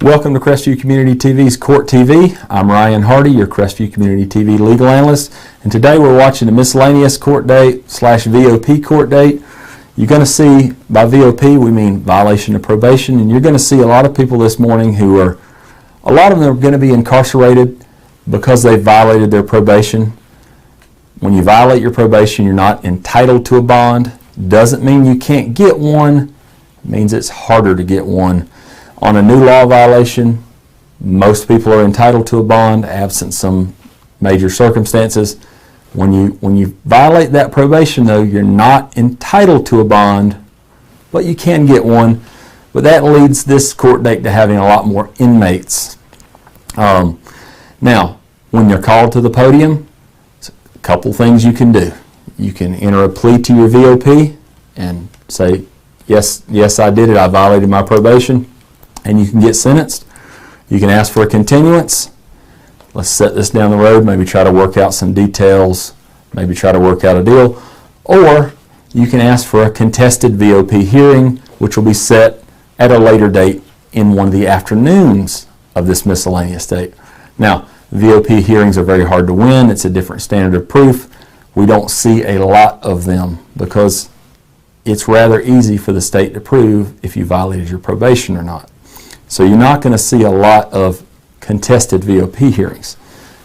Welcome to Crestview Community TV's Court TV. I'm Ryan Hardy, your Crestview Community TV legal analyst, and today we're watching the Miscellaneous court date / VOP court date. You're going to see, by VOP we mean violation of probation, and you're going to see a lot of people this morning who are, a lot of them are going to be incarcerated because they violated their probation. When you violate your probation, you're not entitled to a bond. Doesn't mean you can't get one, it means it's harder to get one. On a new law violation, most people are entitled to a bond, absent some major circumstances. When you violate that probation, though, you're not entitled to a bond, but you can get one. But that leads this court date to having a lot more inmates. Now, when you're called to the podium, a couple things you can do. You can enter a plea to your VOP and say, yes, I did it, I violated my probation. And you can get sentenced. You can ask for a continuance. Let's set this down the road, maybe try to work out some details, maybe try to work out a deal. Or you can ask for a contested VOP hearing, which will be set at a later date in one of the afternoons of this miscellaneous date. Now, VOP hearings are very hard to win. It's a different standard of proof. We don't see a lot of them because it's rather easy for the state to prove if you violated your probation or not. So you're not going to see a lot of contested VOP hearings.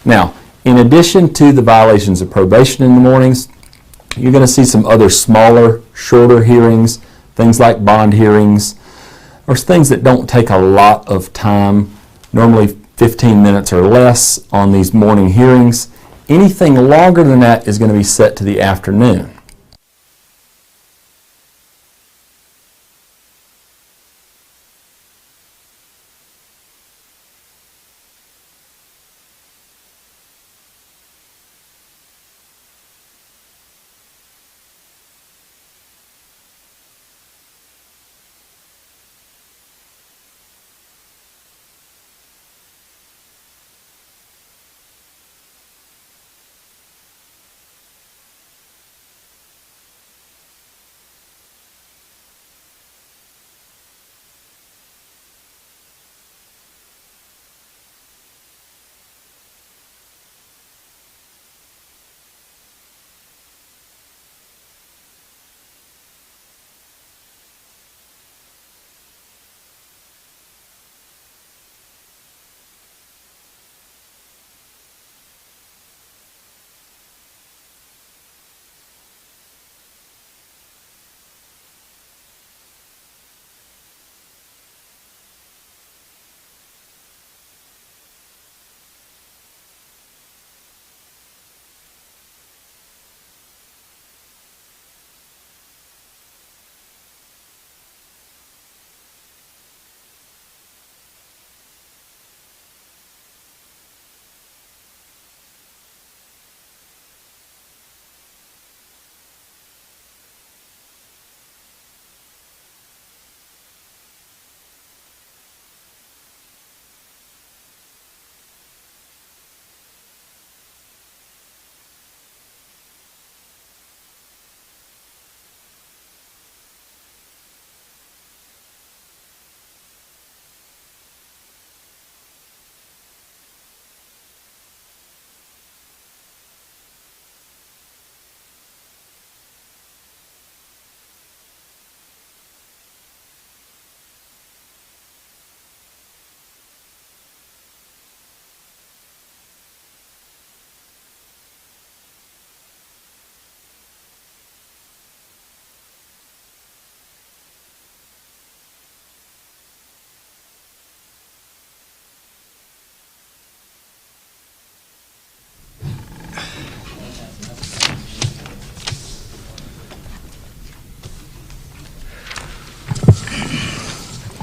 Now, in addition to the violations of probation in the mornings, you're going to see some other smaller, shorter hearings, things like bond hearings, or things that don't take a lot of time, normally 15 minutes or less on these morning hearings. Anything longer than that is going to be set to the afternoon.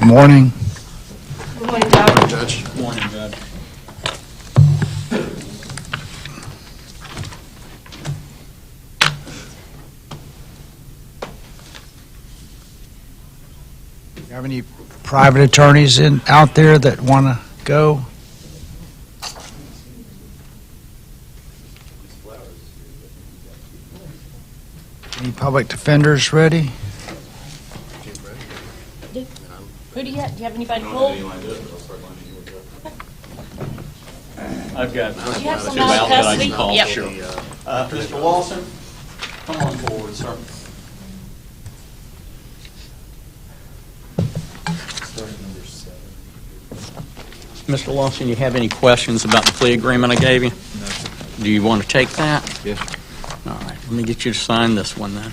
morning. Good morning, Judge. Judge. Good morning, Judge. Do you have any private attorneys out there that want to go? Any public defenders ready? Who do you have? Do you have anybody pulled? I've got Do you have two some out out of that I custody? can call. Yep. Sure. Mr. Lawson, come on forward, sir. Mr. Lawson, you have any questions about the plea agreement I gave you? No. Do you want to take that? Yes. All right, let me get you to sign this one then.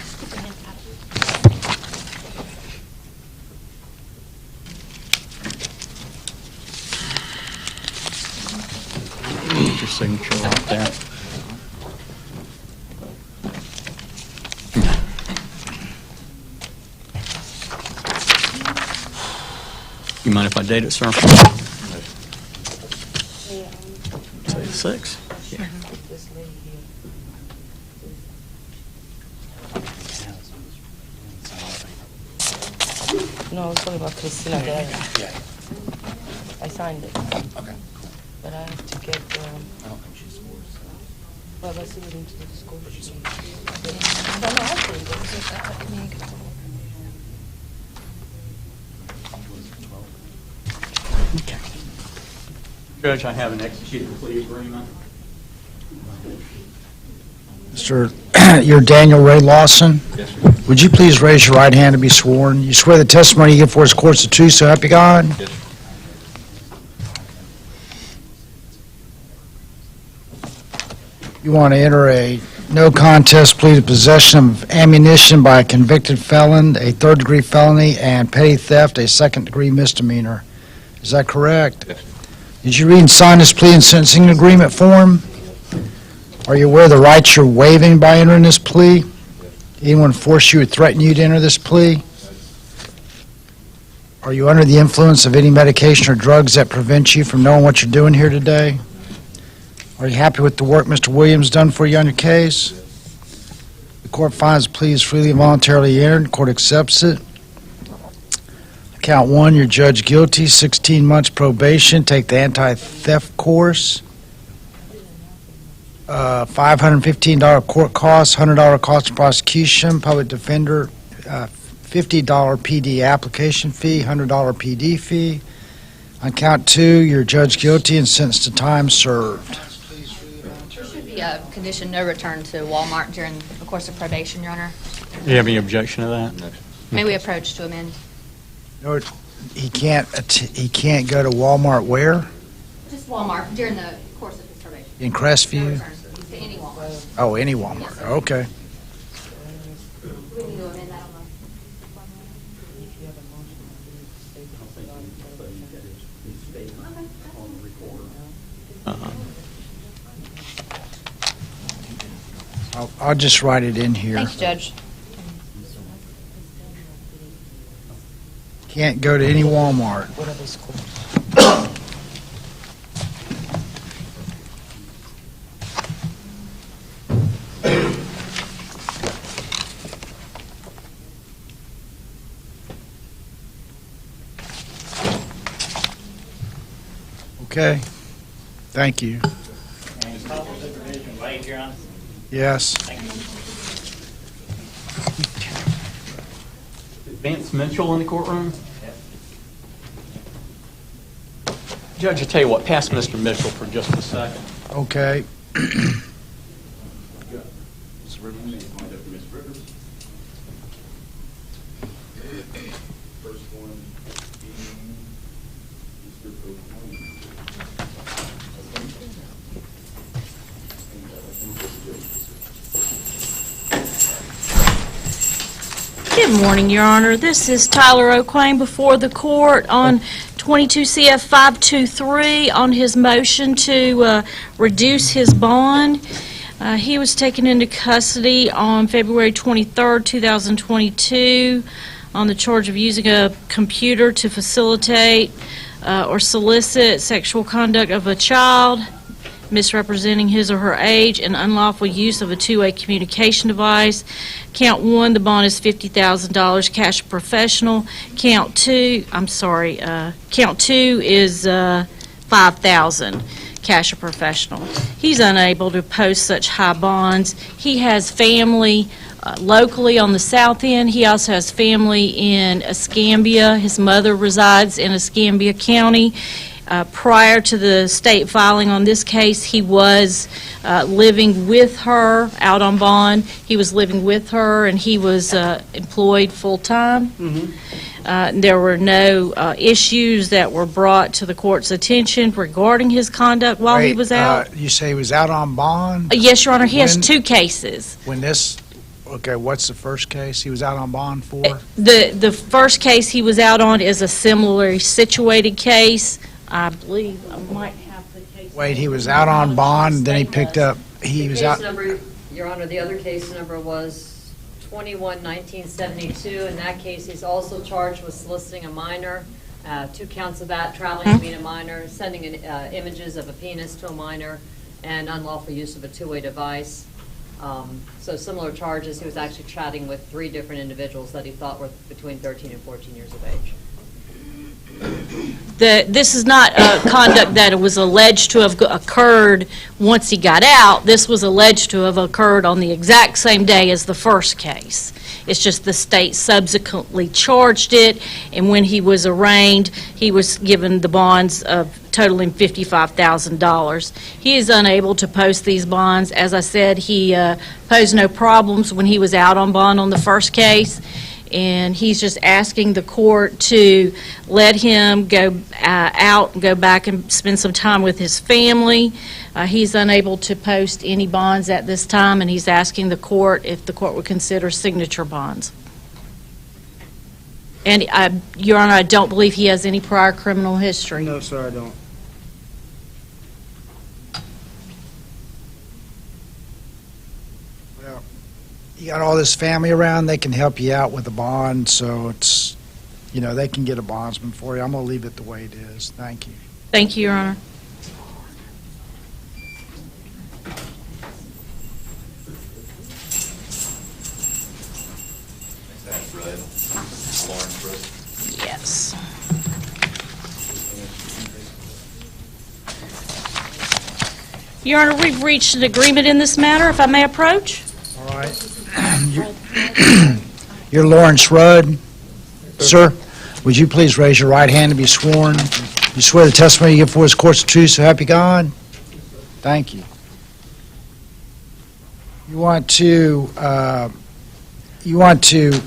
Get your signature right there. You mind if I date it, sir? Say 6. Yeah. No, it's talking about Christina Dare. Yeah. I signed it, Okay. but I have to get, I don't think she scores. well, let's see what we need to do to score. No, actually, Okay. Judge, I have an executed plea agreement. Mr. You're Daniel Ray Lawson. Yes, sir. Would you please raise your right hand to be sworn? You swear the testimony you give for this court's the truth, so help you God? Yes, sir. You want to enter a no contest plea to possession of ammunition by a convicted felon, a third-degree felony, and petty theft, a second-degree misdemeanor. Is that correct? Yes, sir. Did you read and sign this plea and sentencing agreement form? Are you aware of the rights you're waiving by entering this plea? Anyone force you or threaten you to enter this plea? Are you under the influence of any medication or drugs that prevent you from knowing what you're doing here today? Are you happy with the work Mr. Williams done for you on your case? The court finds the plea is freely and voluntarily entered. The court accepts it. Count 1, you're judged guilty, 16 months probation. Take the anti-theft course. $515 court costs, $100 cost of prosecution, public defender, $50 PD application fee, $100 PD fee. On count 2, you're judged guilty and sentenced to time served. There should be a condition no return to Walmart during the course of probation, Your Honor. Do you have any objection to that? No, sir. May we approach to amend? No, he can't go to Walmart where? Just Walmart during the course of his probation. In No Crestview? return to any Walmart. Oh, any Walmart. Okay. We need to amend that on I'll just write it in here. Thanks, Judge. Can't go to any Walmart. what are they scores? Okay. Thank you. Yes. Vance Mitchell in the courtroom? Judge, I tell you what, pass Mr. Mitchell for just a second. Okay. Good morning, Your Honor. This is Tyler O'Quain before the court on 22 CF 523 on his motion to reduce his bond. He was taken into custody on February 23rd, 2022. on the charge of using a computer to facilitate or solicit sexual conduct of a child, misrepresenting his or her age, and unlawful use of a two-way communication device. Count 1, the bond is $50,000, cash professional. Count 2 is $5,000, cash or professional. He's unable to post such high bonds. He has family locally on the south end. He also has family in Escambia. His mother resides in Escambia County. Prior to the state filing on this case, he was living with her out on bond. He was living with her, and he was employed full-time. There were no issues that were brought to the court's attention regarding his conduct while he was out. You say he was out on bond? Yes, Your Honor, he has When- 2 cases. Okay, what's the first case he was out on bond for? The first case he was out on is a similarly situated case. I believe I might have the case. Wait, he was out on bond, then he picked up, he was out, Case number, Your Honor, the other case number was 21-1972. In that case, he's also charged with soliciting a minor, 2 counts of that, traveling to meet a minor, sending images of a penis to a minor, and unlawful use of a two-way device. So similar charges. He was actually chatting with 3 different individuals that he thought were between 13 and 14 years of age. This is not conduct that was alleged to have occurred once he got out. This was alleged to have occurred on the exact same day as the first case. It's just the state subsequently charged it, and when he was arraigned, he was given the bonds of totaling $55,000. He is unable to post these bonds. As I said, he posed no problems when he was out on bond on the first case, and he's just asking the court to let him go out and go back and spend some time with his family. He's unable to post any bonds at this time, and he's asking the court if the court would consider signature bonds. And, Your Honor, I don't believe he has any prior criminal history. No, sir, I don't. well, you got all this family around, they can help you out with a bond, so it's, they can get a bondsman for you. I'm going to leave it the way it is. Thank you. Thank you, Your Honor. Yes. Your Honor, we've reached an agreement in this matter, if I may approach. All right. You're Lawrence Rudd. Sir, would you please raise your right hand to be sworn? You swear the testimony you give before this court's the truth, so help you God? Thank you. You want to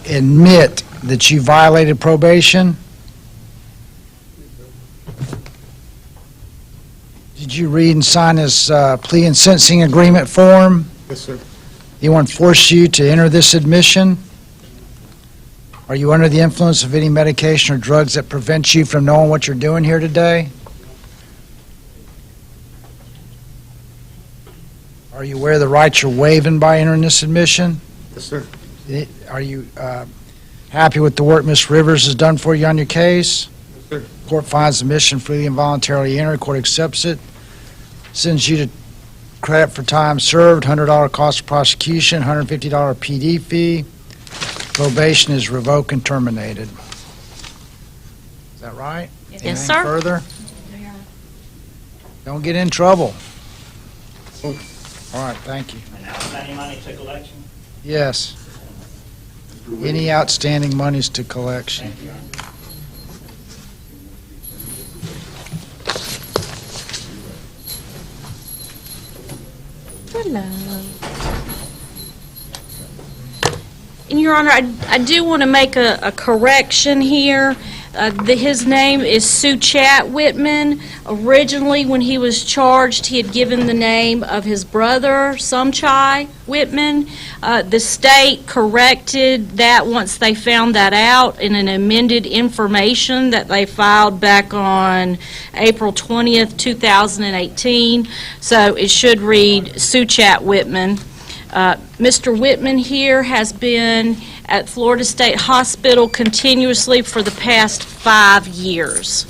admit that you violated probation? Did you read and sign this plea and sentencing agreement form? Yes, sir. Anyone force you to enter this admission? Are you under the influence of any medication or drugs that prevent you from knowing what you're doing here today? Are you aware of the rights you're waiving by entering this admission? Yes, sir. Are you happy with the work Ms. Rivers has done for you on your case? Yes, sir. Court finds the admission freely and voluntarily entered. Court accepts it. Sends you to credit for time served, $100 cost of prosecution, $150 PD fee. Probation is revoked and terminated. Is that right? Yes, Anything sir. further? Don't get in trouble. All right, thank you. And outstanding money to collection? Yes. Any outstanding monies to collection? Hello. And Your Honor, I do want to make a correction here. His name is Suchat Whitman. Originally, when he was charged, he had given the name of his brother, Sumchai Whitman. The state corrected that once they found that out in an amended information that they filed back on April 20th, 2018. So it should read Suchat Whitman. Mr. Whitman here has been at Florida State Hospital continuously for the past 5 years.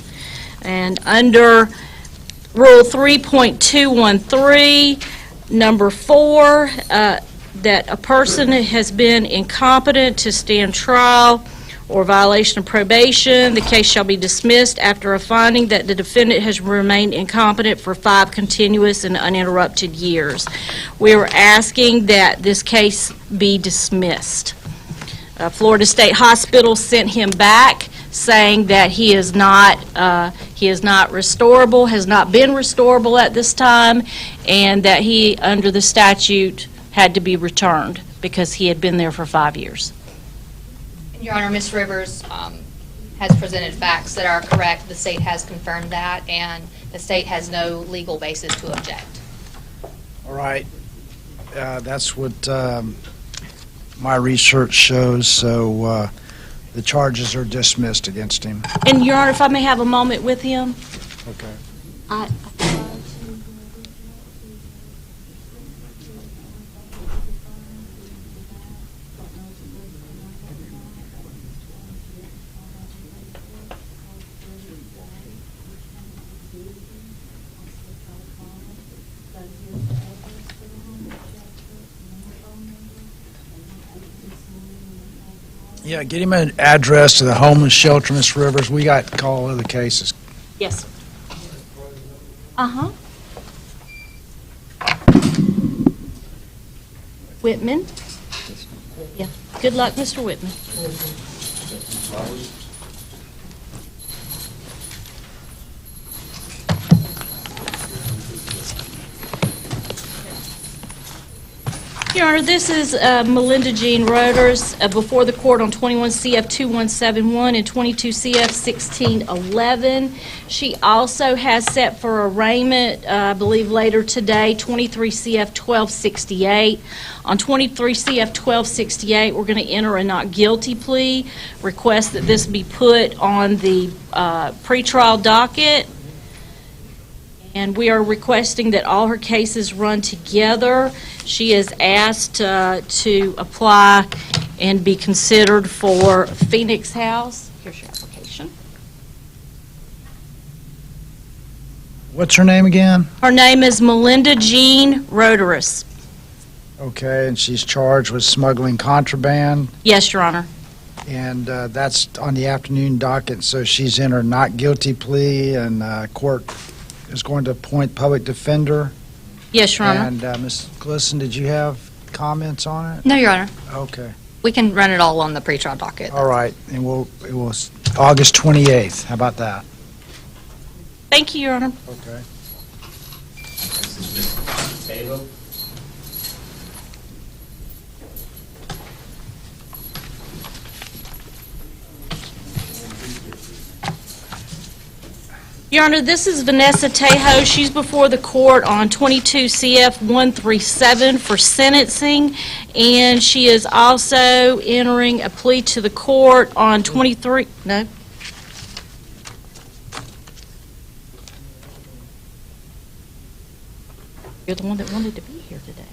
And under Rule 3.213, number 4, that a person has been incompetent to stand trial or violation of probation, the case shall be dismissed after a finding that the defendant has remained incompetent for 5 continuous and uninterrupted years. We are asking that this case be dismissed. Florida State Hospital sent him back saying that he is not restorable, has not been restorable at this time, and that he, under the statute, had to be returned because he had been there for 5 years. Your Honor, Ms. Rivers has presented facts that are correct. The state has confirmed that, and the state has no legal basis to object. All right. That's what my research shows, so the charges are dismissed against him. And, Your Honor, if I may have a moment with him? Okay. Yeah, get him an address to the homeless shelter, Ms. Rivers. We got to call other cases. Yes, sir. Uh-huh. Whitman? Yeah. Good luck, Mr. Whitman. Your Honor, this is Melinda Jean Roders before the court on 21 CF 2171 and 22 CF 1611. She also has set for arraignment, I believe later today, 23 CF 1268. On 23 CF 1268, we're going to enter a not guilty plea, request that this be put on the pretrial docket. And we are requesting that all her cases run together. She is asked to apply and be considered for Phoenix House. Here's your application. What's her name again? Her name is Melinda Jean Roderus. Okay, and she's charged with smuggling contraband, Yes, Your Honor. and that's on the afternoon docket, so she's in her not guilty plea, and court is going to appoint public defender. Yes, Your Honor. And Ms. Glisson, did you have comments on it? No, Your Honor. Okay, We can run it all on the pretrial docket. all right, and it was August 28th. How about that? Thank you, Your Honor. Okay. Your Honor, this is Vanessa Tejo. She's before the court on 22 CF 137 for sentencing, and she is also entering a plea to the court on 23... No. You're the one that wanted to be here today.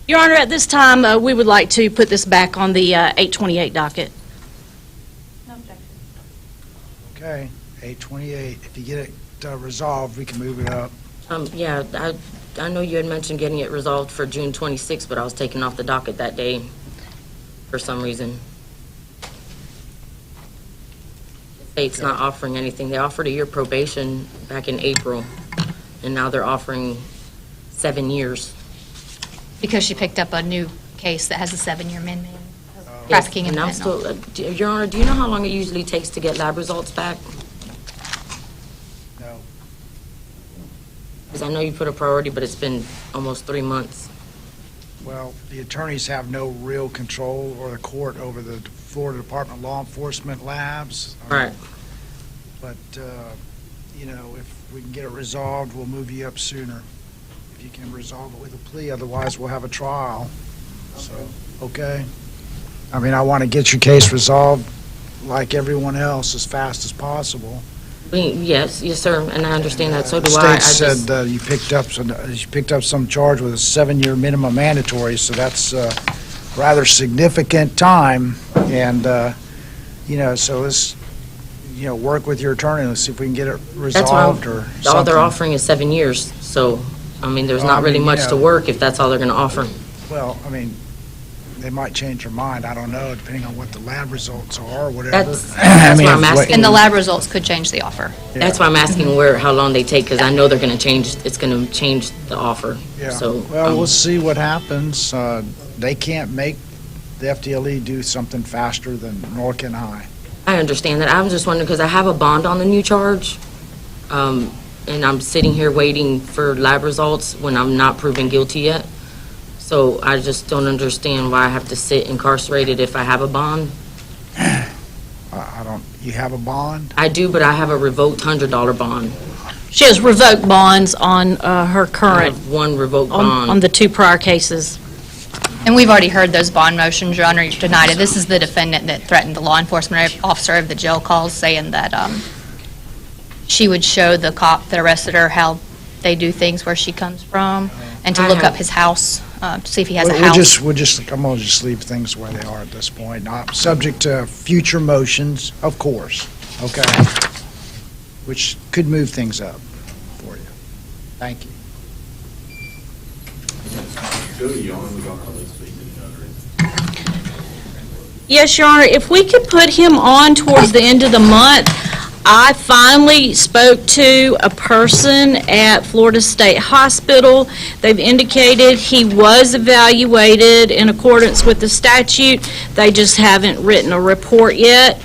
Your Honor, at this time, we would like to put this back on the 828 docket. No objection. Okay, 828. If you get it resolved, we can move it up. Yeah, I know you had mentioned getting it resolved for June 26th, but I was taken off the docket that day for some reason. The state's not offering anything. They offered a year probation back in April, and now they're offering 7 years. Because she picked up a new case that has a 7-year minimum. Trafficking in And I'm fentanyl. still, Your Honor, do you know how long it usually takes to get lab results back? No. Because I know you put a priority, but it's been almost 3 months. Well, the attorneys have no real control, or the court, over the Florida Department of Law Enforcement labs. Right. But, you know, if we can get it resolved, we'll move you up sooner. If you can resolve it with a plea, otherwise we'll have a trial. So, okay? I mean, I want to get your case resolved like everyone else as fast as possible. Yes, sir, and I understand that, so do The I. state said you picked up some charge with a 7-year minimum mandatory, so that's rather significant time. And, you know, so let's, you know, work with your attorney. Let's see if we can get it That's why resolved or something. all they're offering is 7 years, so, I mean, there's Well, I not really mean, much yeah. to work if that's all they're going to offer. Well, I mean, they might change their mind. I don't know, depending on what the lab results are or whatever. That's why I'm asking. And the lab results could change the offer. That's why I'm asking how long they take, because I know they're going to change, it's going to change the offer. Yeah, So, well, we'll see what happens. They can't make the FDLE do something faster than nor can I. I understand that. I was just wondering, because I have a bond on the new charge, and I'm sitting here waiting for lab results when I'm not proven guilty yet. So I just don't understand why I have to sit incarcerated if I have a bond. I don't, you have a bond? I do, but I have a revoked $100 bond. She has revoked bonds on her I current, have one revoked on bond. the 2 prior cases. And we've already heard those bond motions, Your Honor. You've denied it. This is the defendant that threatened the law enforcement officer of the jail calls, saying that she would show the cop that arrested her how they do things where she comes from, and to I look have- up his house, to see if he has a We'll house. I'm gonna just leave things the way they are at this point. Not subject to future motions, of course, okay? Which could move things up for you. Thank you. Yes, Your Honor, if we could put him on towards the end of the month. I finally spoke to a person at Florida State Hospital. They've indicated he was evaluated in accordance with the statute. They just haven't written a report yet.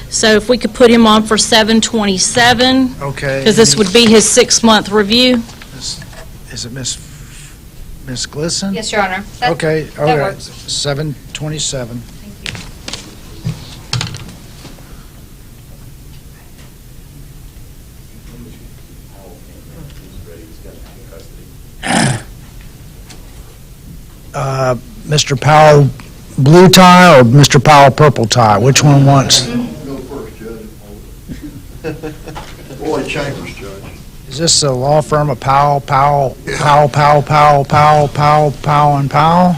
So if we could put him on for 7/27, Okay. because this would be his 6-month review. Is it Miss Glisson? Yes, Your Honor. That- Okay, all that right, works. 7/27. Mr. Powell blue tie or Mr. Powell purple tie? Which one wants? Go first, Judge. Roy Chambers, Judge. Is this a law firm of Powell, and Powell?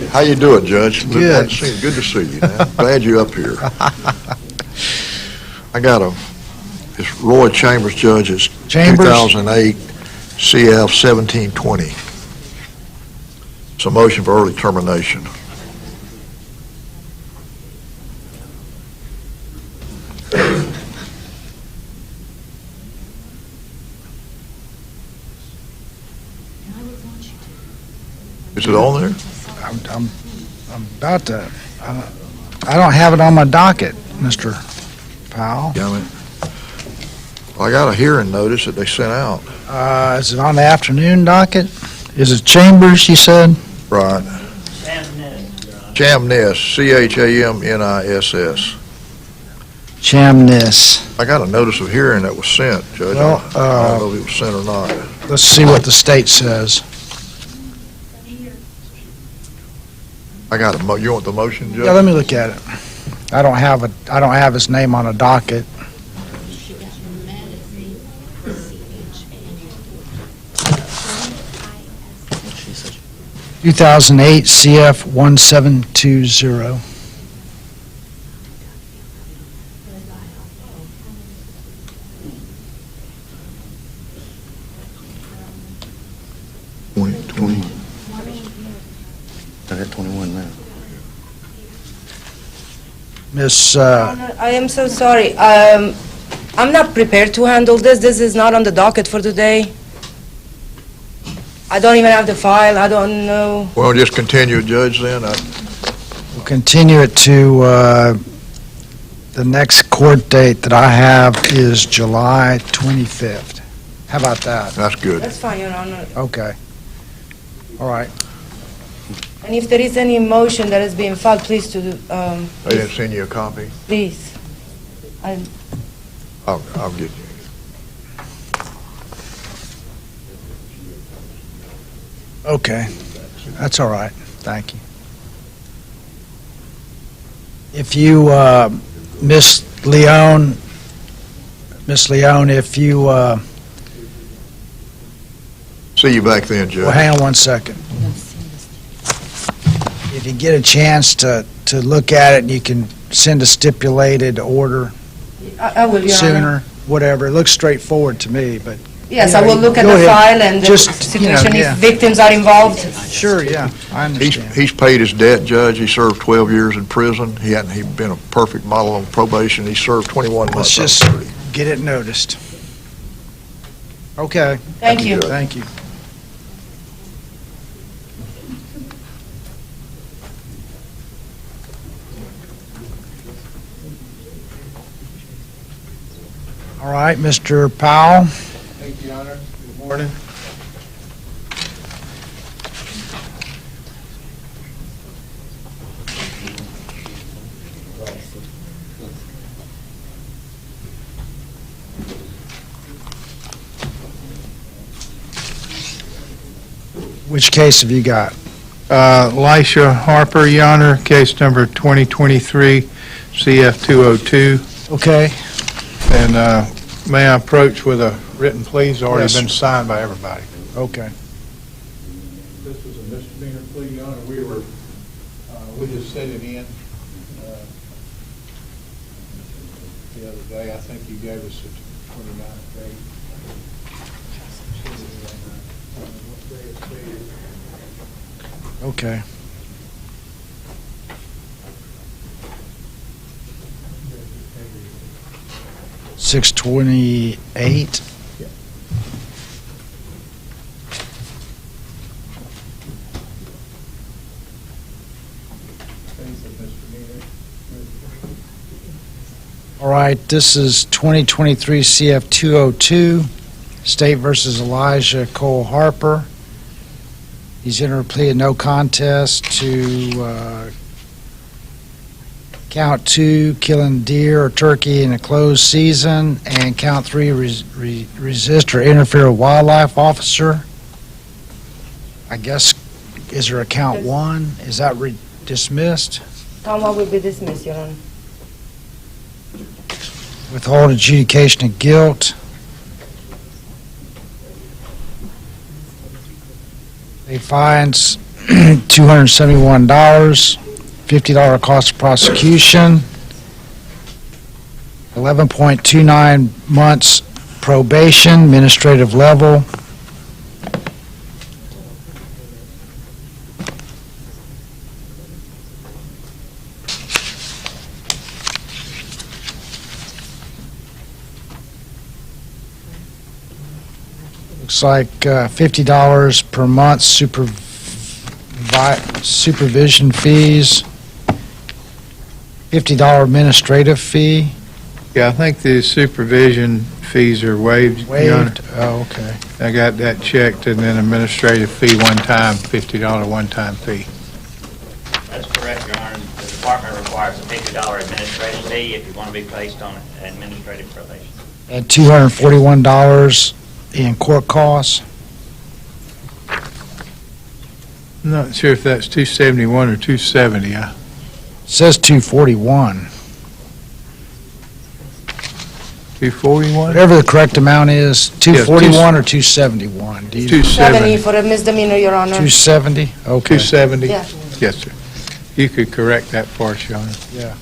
How you doing, Judge? Good. Good to see you, man. Glad you're up here. It's Roy Chambers, Judge. It's Chambers? 2008 CF 1720. It's a motion for early termination. Is it on there? I'm about to, I don't have it on my docket, Mr. Powell. Yeah, I mean, well, I got a hearing notice that they sent out. Is it on the afternoon docket? Is it Chambers, you said? Right. Chamniss, Chamniss. Chamniss. I got a notice of hearing that was sent, Judge. Well, I don't know if it was sent or not. Let's see what the state says. You want the motion, Judge? Yeah, let me look at it. I don't have his name on a docket. What she said. 2008 CF 1720. I got 21 now. Miss, I am so sorry. I'm not prepared to handle this. This is not on the docket for today. I don't even have the file. I don't know. Well, just continue, Judge, then. We'll continue it to, the next court date that I have is July 25th. How about that? That's good. That's fine, Your Honor. Okay. All right. And if there is any motion that is being filed, please to, They didn't send you a copy? please. I'll get you. Okay. That's all right. Thank you. If you, Miss Leone, if you, See you back then, Judge. well, hang on one second. If you get a chance to look at it, and you can send a stipulated order I will, Your Honor. sooner, whatever. It looks straightforward to me, but. Yes, I will look at Go the ahead. file and the Just, you know, situation, yeah. if victims are involved. Sure, yeah, I understand. He's paid his debt, Judge. He served 12 years in prison. He'd been a perfect model on probation. He served 21 months. Let's just on 30. get it noticed. Okay, Thank you. thank you. All right, Mr. Powell. Thank you, Your Honor. Good morning. Which case have you got? Elisha Harper, Your Honor, case number 2023 CF 202. Okay, And may I approach with a written plea? It's already Yes. been signed by everybody. okay. This was a misdemeanor plea, Your Honor. We just set it in the other day. I think you gave us a 29th date. Okay. $628. All right, this is 2023 CF 202, State versus Elijah Cole Harper. He's entered a plea of no contest to count 2, killing deer or turkey in a closed season, and count 3, resist or interfere with wildlife officer. I guess, is there a count 1? Is that dismissed? Count one will be dismissed, Your Honor. Withhold adjudication of guilt. They fines $271, $50 cost of prosecution, 11.29 months probation, administrative level. Looks like $50 per month supervision fees, $50 administrative fee. Yeah, I think the supervision fees are waived, Your Honor. Waived? Oh, okay. I got that checked, and then administrative fee one time, $50 one-time fee. That's correct, Your Honor. The department requires a $50 administrative fee if you want to be placed on administrative probation. And $241 in court costs. I'm not sure if that's 271 or 270. It says 241. 241? Whatever the correct amount is, 241 or 271? Do you- 270. For a misdemeanor, Your Honor. 270? Okay. 270? Yeah. Yes, sir. You could correct that for us, Your Honor. Yeah.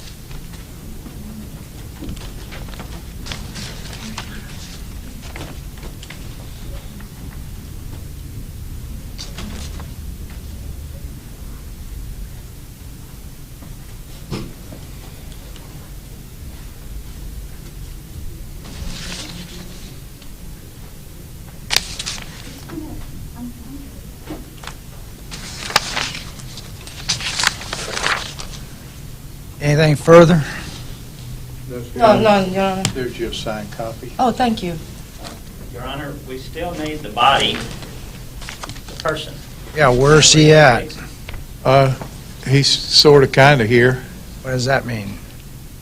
Anything further? No, Your Honor. There's your signed copy. Oh, thank you. Your Honor, we still need the body, the person. Yeah, where's he at? He's sort of, kind of here. What does that mean?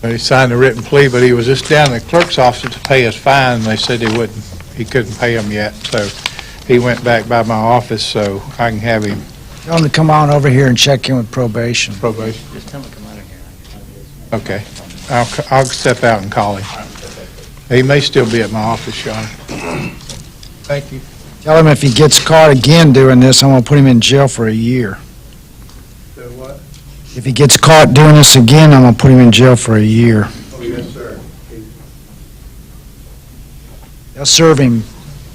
He signed a written plea, but he was just down in the clerk's office to pay his fine, and they said he couldn't pay him yet, so he went back by my office so I can have him Tell him to come on over here and check in with probation. probation. Just tell him to come out of here. Okay. I'll step out and call him. He may still be at my office, Your Honor. Thank you. Tell him if he gets caught again doing this, I'm going to put him in jail for a year. So what? If he gets caught doing this again, I'm going to put him in jail for a year. Oh, yes, sir. They'll serve him,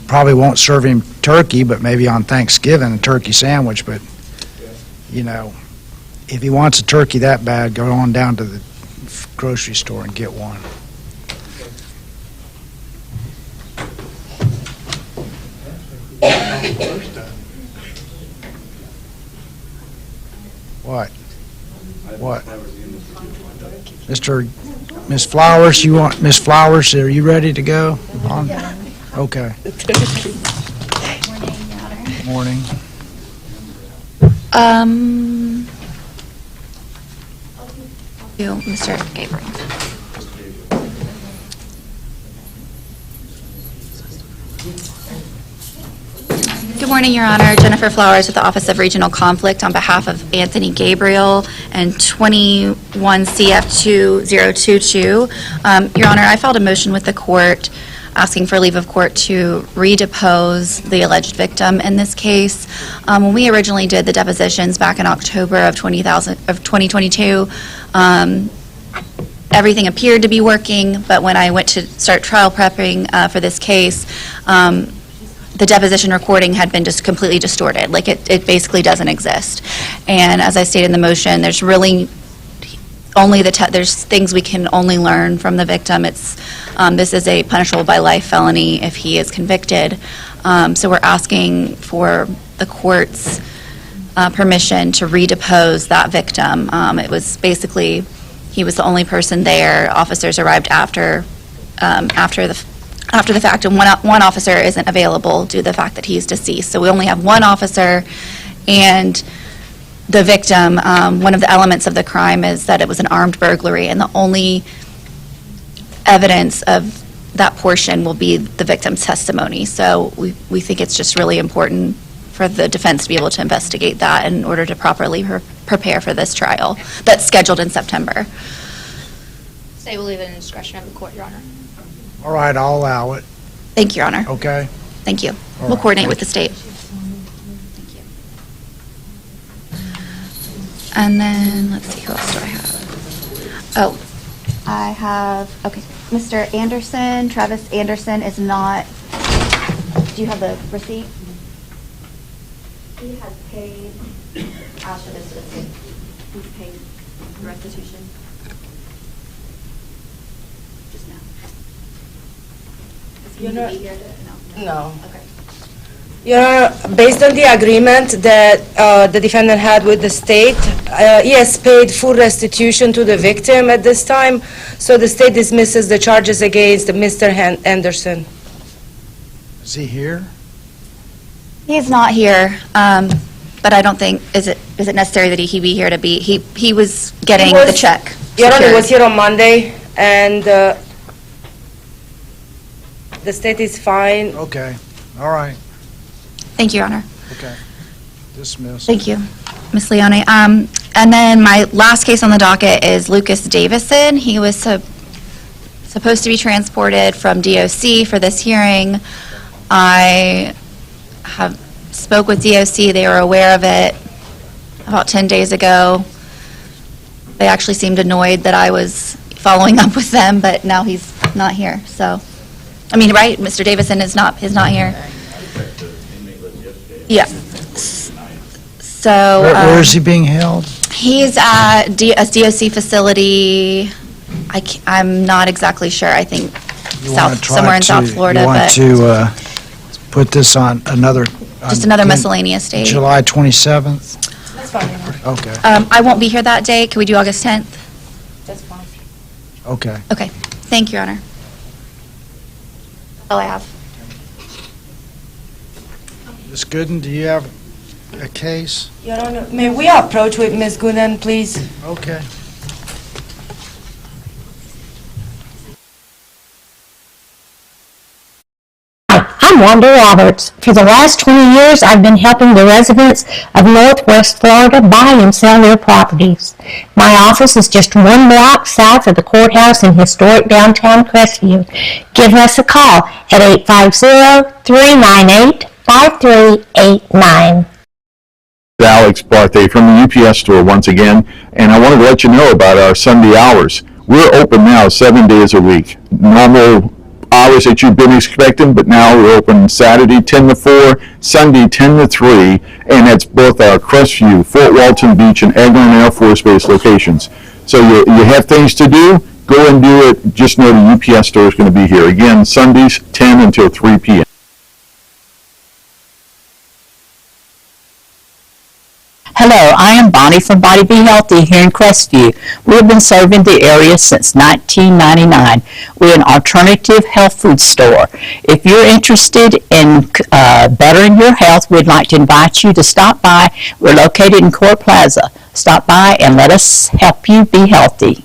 probably won't serve him turkey, but maybe on Thanksgiving, a turkey sandwich, but, you know, if he wants a turkey that bad, go on down to the grocery store and get one. What? What? Miss Flowers, Miss Flowers, are you ready to go? Okay. Morning. You, Mr. Gabriel. Good morning, Your Honor. Jennifer Flowers with the Office of Regional Conflict on behalf of Anthony Gabriel and 21 CF2022. Your Honor, I filed a motion with the court asking for leave of court to redepose the alleged victim in this case. When we originally did the depositions back in October of 2022, everything appeared to be working, but when I went to start trial prepping for this case, the deposition recording had been just completely distorted. Like it basically doesn't exist. And as I stated in the motion, there's really only there's things we can only learn from the victim. This is a punishable by life felony if he is convicted. So we're asking for the court's permission to redepose that victim. It was basically, he was the only person there. Officers arrived after the fact, and one officer isn't available due to the fact that he's deceased. So we only have one officer, and the victim, one of the elements of the crime is that it was an armed burglary, and the only evidence of that portion will be the victim's testimony. So we think it's just really important for the defense to be able to investigate that in order to properly prepare for this trial that's scheduled in September. They will leave it in the discretion of the court, Your Honor. All right, I'll allow it. Thank you, Your Honor. Okay? Thank you. All We'll right. coordinate with the state. Thank you. And then, let's see, who else do I have? Oh, I have, okay, Mr. Anderson, Travis Anderson is not, do you have the receipt? He has paid, I'll show this to the state. He's paid the restitution. Just now. Does he need to be here to, no? No. Okay. Your Honor, based on the agreement that the defendant had with the state, he has paid full restitution to the victim at this time, so the state dismisses the charges against Mr. Anderson. Is he here? He's not here, but I don't think, is it necessary that he be here to be, he was getting the check. Your Honor, he secured. was here on Monday, and the state is fine. Okay, all right, Thank you, Your Honor. okay. Dismiss. Thank you, Ms. Leone. And then my last case on the docket is Lucas Davison. He was supposed to be transported from DOC for this hearing. I have spoke with DOC. They were aware of it about 10 days ago. They actually seemed annoyed that I was following up with them, but now he's not here. So, I mean, right? Mr. Davison is not here. Yeah. So. Where is he being held? He's at a DOC facility. I'm not exactly sure. I think You wanna try somewhere in South to- Florida, You want but to put this on another... just another miscellaneous date. July 27th? That's fine, Your Honor. Okay. I won't be here that day. Can we do August 10th? Okay. Okay, thank you, Your Honor. All I have. Ms. Gooden, do you have a case? Your Honor, may we approach with Ms. Gooden, please? Okay. I'm Wanda Roberts. For the last 20 years, I've been helping the residents of Northwest Florida buy and sell their properties. My office is just 1 block south of the courthouse in historic downtown Crestview. Give us a call at 850-398-5389. Alex Barthay from the UPS store once again, and I wanted to let you know about our Sunday hours. We're open now 7 days a week. Normal hours that you've been expecting, but now we're open Saturday 10 to 4, Sunday 10 to 3, and that's both our Crestview, Fort Walton Beach, and Eglin Air Force Base locations. So you have things to do, go and do it. Just know the UPS store is going to be here. Again, Sundays 10 until 3 p.m. Hello, I am Bonnie from Body Be Healthy here in Crestview. We have been serving the area since 1999. We're an alternative health food store. If you're interested in bettering your health, we'd like to invite you to stop by. We're located in Court Plaza. Stop by and let us help you be healthy.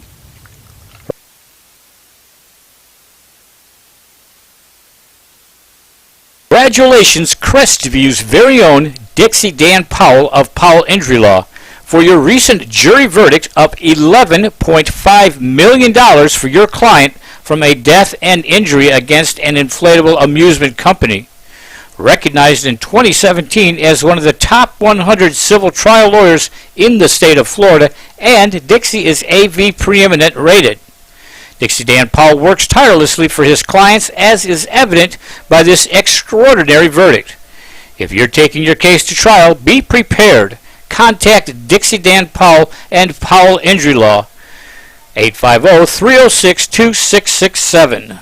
Congratulations, Crestview's very own Dixie Dan Powell of Powell Injury Law, for your recent jury verdict of $11.5 million for your client from a death and injury against an inflatable amusement company. Recognized in 2017 as one of the top 100 civil trial lawyers in the state of Florida, and Dixie is AV preeminent rated. Dixie Dan Powell works tirelessly for his clients, as is evident by this extraordinary verdict. If you're taking your case to trial, be prepared. Contact Dixie Dan Powell and Powell Injury Law, 850-306-2667.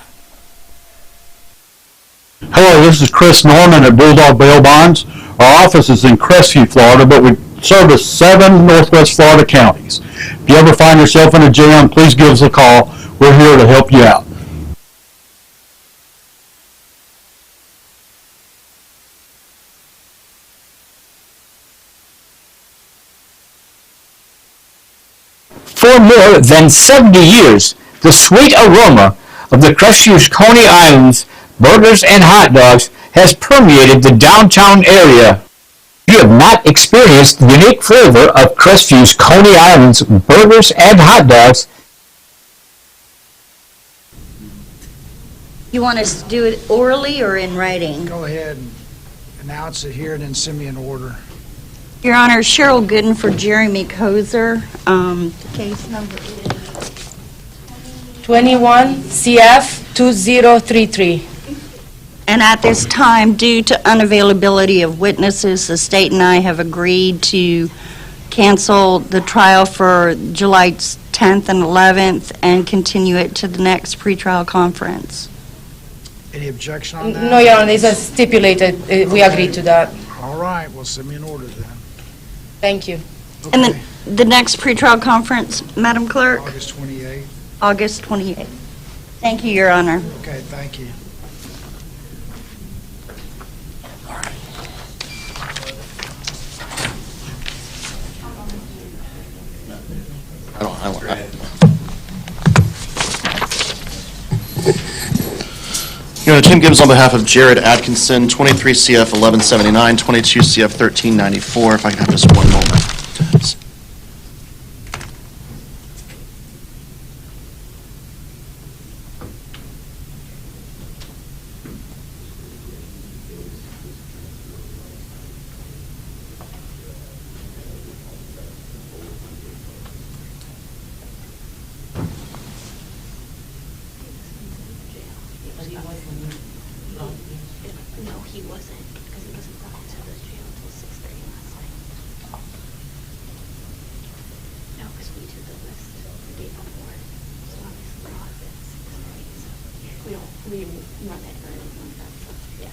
Hello, this is Chris Norman at Bulldog Bail Bonds. Our office is in Crestview, Florida, but we service 7 Northwest Florida counties. If you ever find yourself in a jam, please give us a call. We're here to help you out. For more than 70 years, the sweet aroma of the Crestview's Coney Islands burgers and hot dogs has permeated the downtown area. If you have not experienced the unique flavor of Crestview's Coney Islands burgers and hot dogs, You want us to do it orally or in writing? Go ahead and announce it here and then send me an order. Your Honor, Cheryl Gooden for Jeremy Kozer. The case number is 21 CF 2033. And at this time, due to unavailability of witnesses, the state and I have agreed to cancel the trial for July 10th and 11th and continue it to the next pretrial conference. Any objection on that? No, Your Honor, it's a stipulated, we agreed to that. All right, well, send me an order then. Thank you. And then the next pretrial conference, Madam Clerk? August 28th. August 28th. Thank you, Your Honor. Okay, thank you. Your Honor, Tim Gibbs on behalf of Jared Atkinson, 23 CF 1179, 22 CF 1394. If I can have just one moment. No, he wasn't, because he wasn't brought into the jail until 6:30 last night. No, because we did the list the day before, so obviously we're all at 6:30, so we didn't run that or anything like that, so, yeah.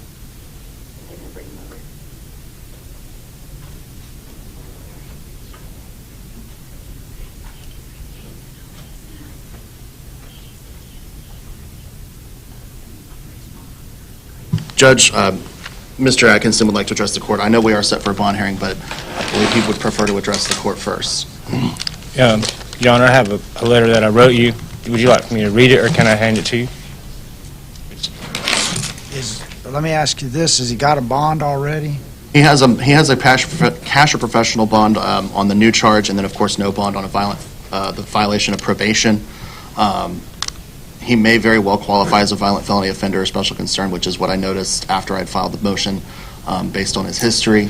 They're gonna bring him over. Judge, Mr. Atkinson would like to address the court. I know we are set for a bond hearing, but I believe he would prefer to address the court first. Your Honor, I have a letter that I wrote you. Would you like me to read it, or can I hand it to you? Let me ask you this, has he got a bond already? He has a cash or professional bond on the new charge, and then, of course, no bond on the violation of probation. He may very well qualify as a violent felony offender or special concern, which is what I noticed after I'd filed the motion based on his history.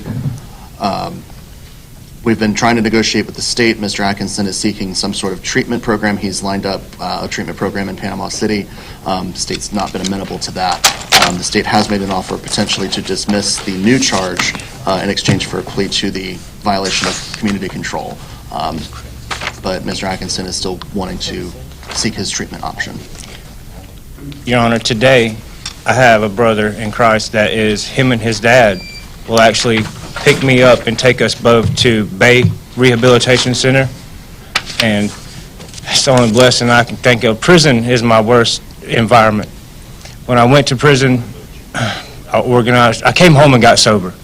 We've been trying to negotiate with the state. Mr. Atkinson is seeking some sort of treatment program. He's lined up a treatment program in Panama City. State's not been amenable to that. The state has made an offer potentially to dismiss the new charge in exchange for a plea to the violation of community control. But Mr. Atkinson is still wanting to seek his treatment option. Your Honor, today I have a brother in Christ that is, him and his dad will actually pick me up and take us both to Bay Rehabilitation Center, and that's the only blessing I can think of. Prison is my worst environment. When I went to prison, I came home and got sober.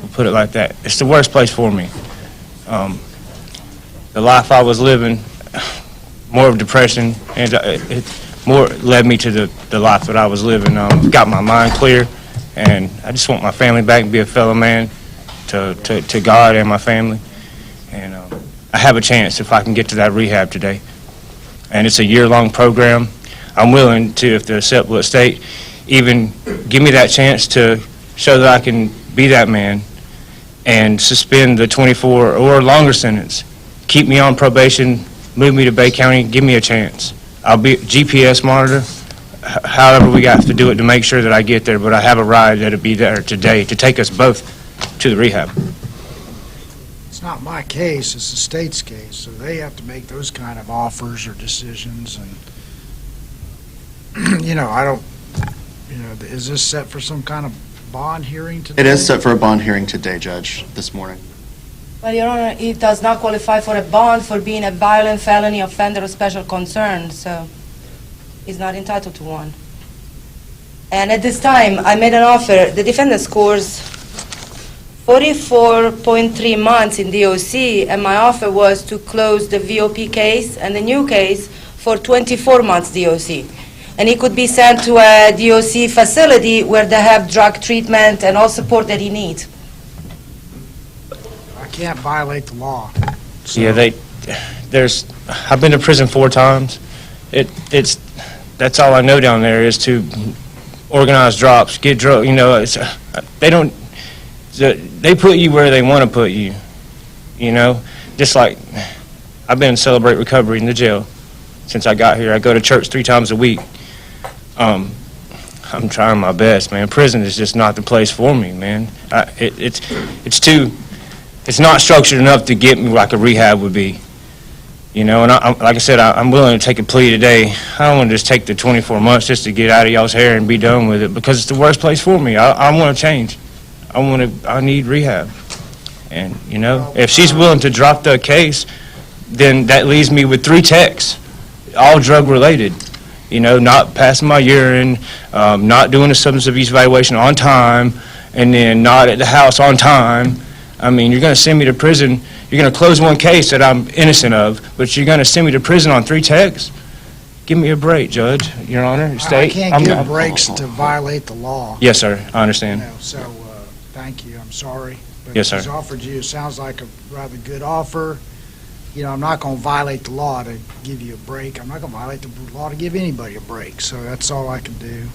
We'll put it like that. It's the worst place for me. The life I was living, more of depression, and it more led me to the life that I was living. Got my mind clear, and I just want my family back and be a fellow man to God and my family. And I have a chance if I can get to that rehab today. And it's a year-long program. I'm willing to, if the acceptable state, even give me that chance to show that I can be that man and suspend the 24 or longer sentence. Keep me on probation, move me to Bay County, give me a chance. I'll be GPS monitor, however we got to do it to make sure that I get there, but I have a ride that'll be there today to take us both to the rehab. It's not my case, it's the state's case, so they have to make those kind of offers or decisions, and is this set for some kind of bond hearing today? It is set for a bond hearing today, Judge, this morning. Well, Your Honor, he does not qualify for a bond for being a violent felony offender of special concern, so he's not entitled to one. And at this time, I made an offer. The defendant scores 44.3 months in DOC, and my offer was to close the VOP case and the new case for 24 months DOC. And he could be sent to a DOC facility where they have drug treatment and all support that he needs. I can't violate the law. So. Yeah, I've been to prison 4 times. That's all I know down there is to organize drops, get drug. They put you where they want to put you. Just like I've been in Celebrate Recovery in the jail since I got here. I go to church 3 times a week. I'm trying my best, man. Prison is just not the place for me, man. It's not structured enough to get me like a rehab would be. And like I said, I'm willing to take a plea today. I don't want to just take the 24 months just to get out of y'all's hair and be done with it, because it's the worst place for me. I want to change. I need rehab. And, if she's willing to drop the case, then that leaves me with 3 techs, all drug-related. Not passing my urine, not doing a substance abuse evaluation on time, and then not at the house on time. I mean, you're going to send me to prison. You're going to close one case that I'm innocent of, but you're going to send me to prison on 3 techs? Give me a break, Judge, Your Honor, State. I can't give breaks to violate the law. Yes, sir, I understand. Thank you, I'm sorry. But yes, sir. He's offered you, sounds like a rather good offer. I'm not going to violate the law to give you a break. I'm not going to violate the law to give anybody a break. So that's all I can do.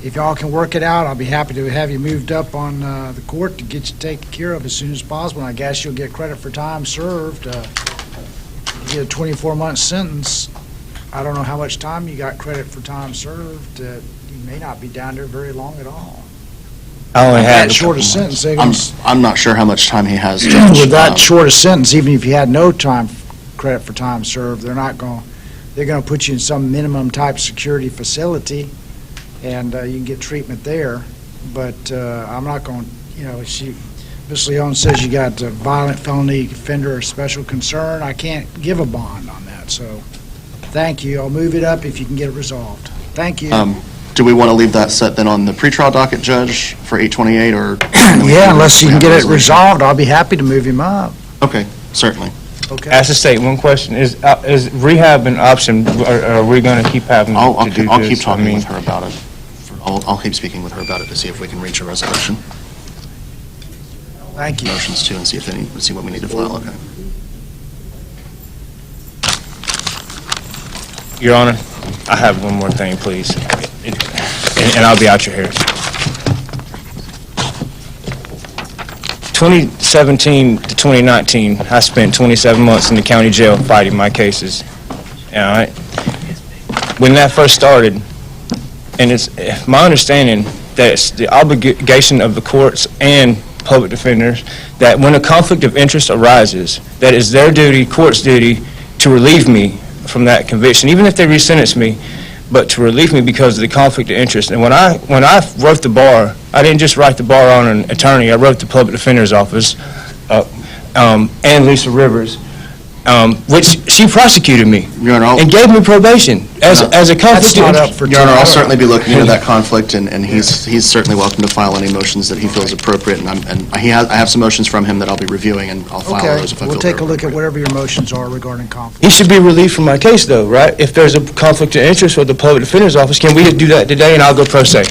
If y'all can work it out, I'll be happy to have you moved up on the court to get you taken care of as soon as possible. And I guess you'll get credit for time served. You get a 24-month sentence. I don't know how much time you got credit for time served. You may not be down there very long at all. I only had that short a sentence. I'm not sure how much time he has, Judge. With that short a sentence, even if you had no time credit for time served, they're going to put you in some minimum type security facility, and you can get treatment there. But I'm not going. Ms. Leon says you got a violent felony offender or special concern. I can't give a bond on that. So, thank you. I'll move it up if you can get it resolved. Thank you. Do we want to leave that set then on the pretrial docket, Judge, for 8/28, or? Yeah, unless you can get it resolution? resolved, I'll be happy to move him up. Okay, certainly. Okay. Ask the state one question, is rehab an option, or are we going to keep having I'll to do this? I'll keep talking I mean, with her about it. I'll keep speaking with her about it to see if we can reach a resolution. Thank you. Motions too, and see what we need to file, okay? Your Honor, I have one more thing, please, and I'll be out your hair. 2017 to 2019, I spent 27 months in the county jail fighting my cases. All right? When that first started, and it's my understanding that it's the obligation of the courts and public defenders that when a conflict of interest arises, that it's their duty, court's duty, to relieve me from that conviction, even if they resentence me, but to relieve me because of the conflict of interest. And when I wrote the bar, I didn't just write the bar on an attorney. I wrote the public defender's office and Lisa Rivers, which she prosecuted me and gave me probation as a conflict of interest. Your Honor, I'll certainly be looking into that conflict, and he's certainly welcome to file any motions that he feels appropriate, and I have some motions from him that I'll be reviewing, and I'll file those if I feel We'll take a look at whatever your motions are regarding conflict. He should be relieved from my case, though, right? If there's a conflict of interest with the public defender's office, can we do that today, and I'll go pro se?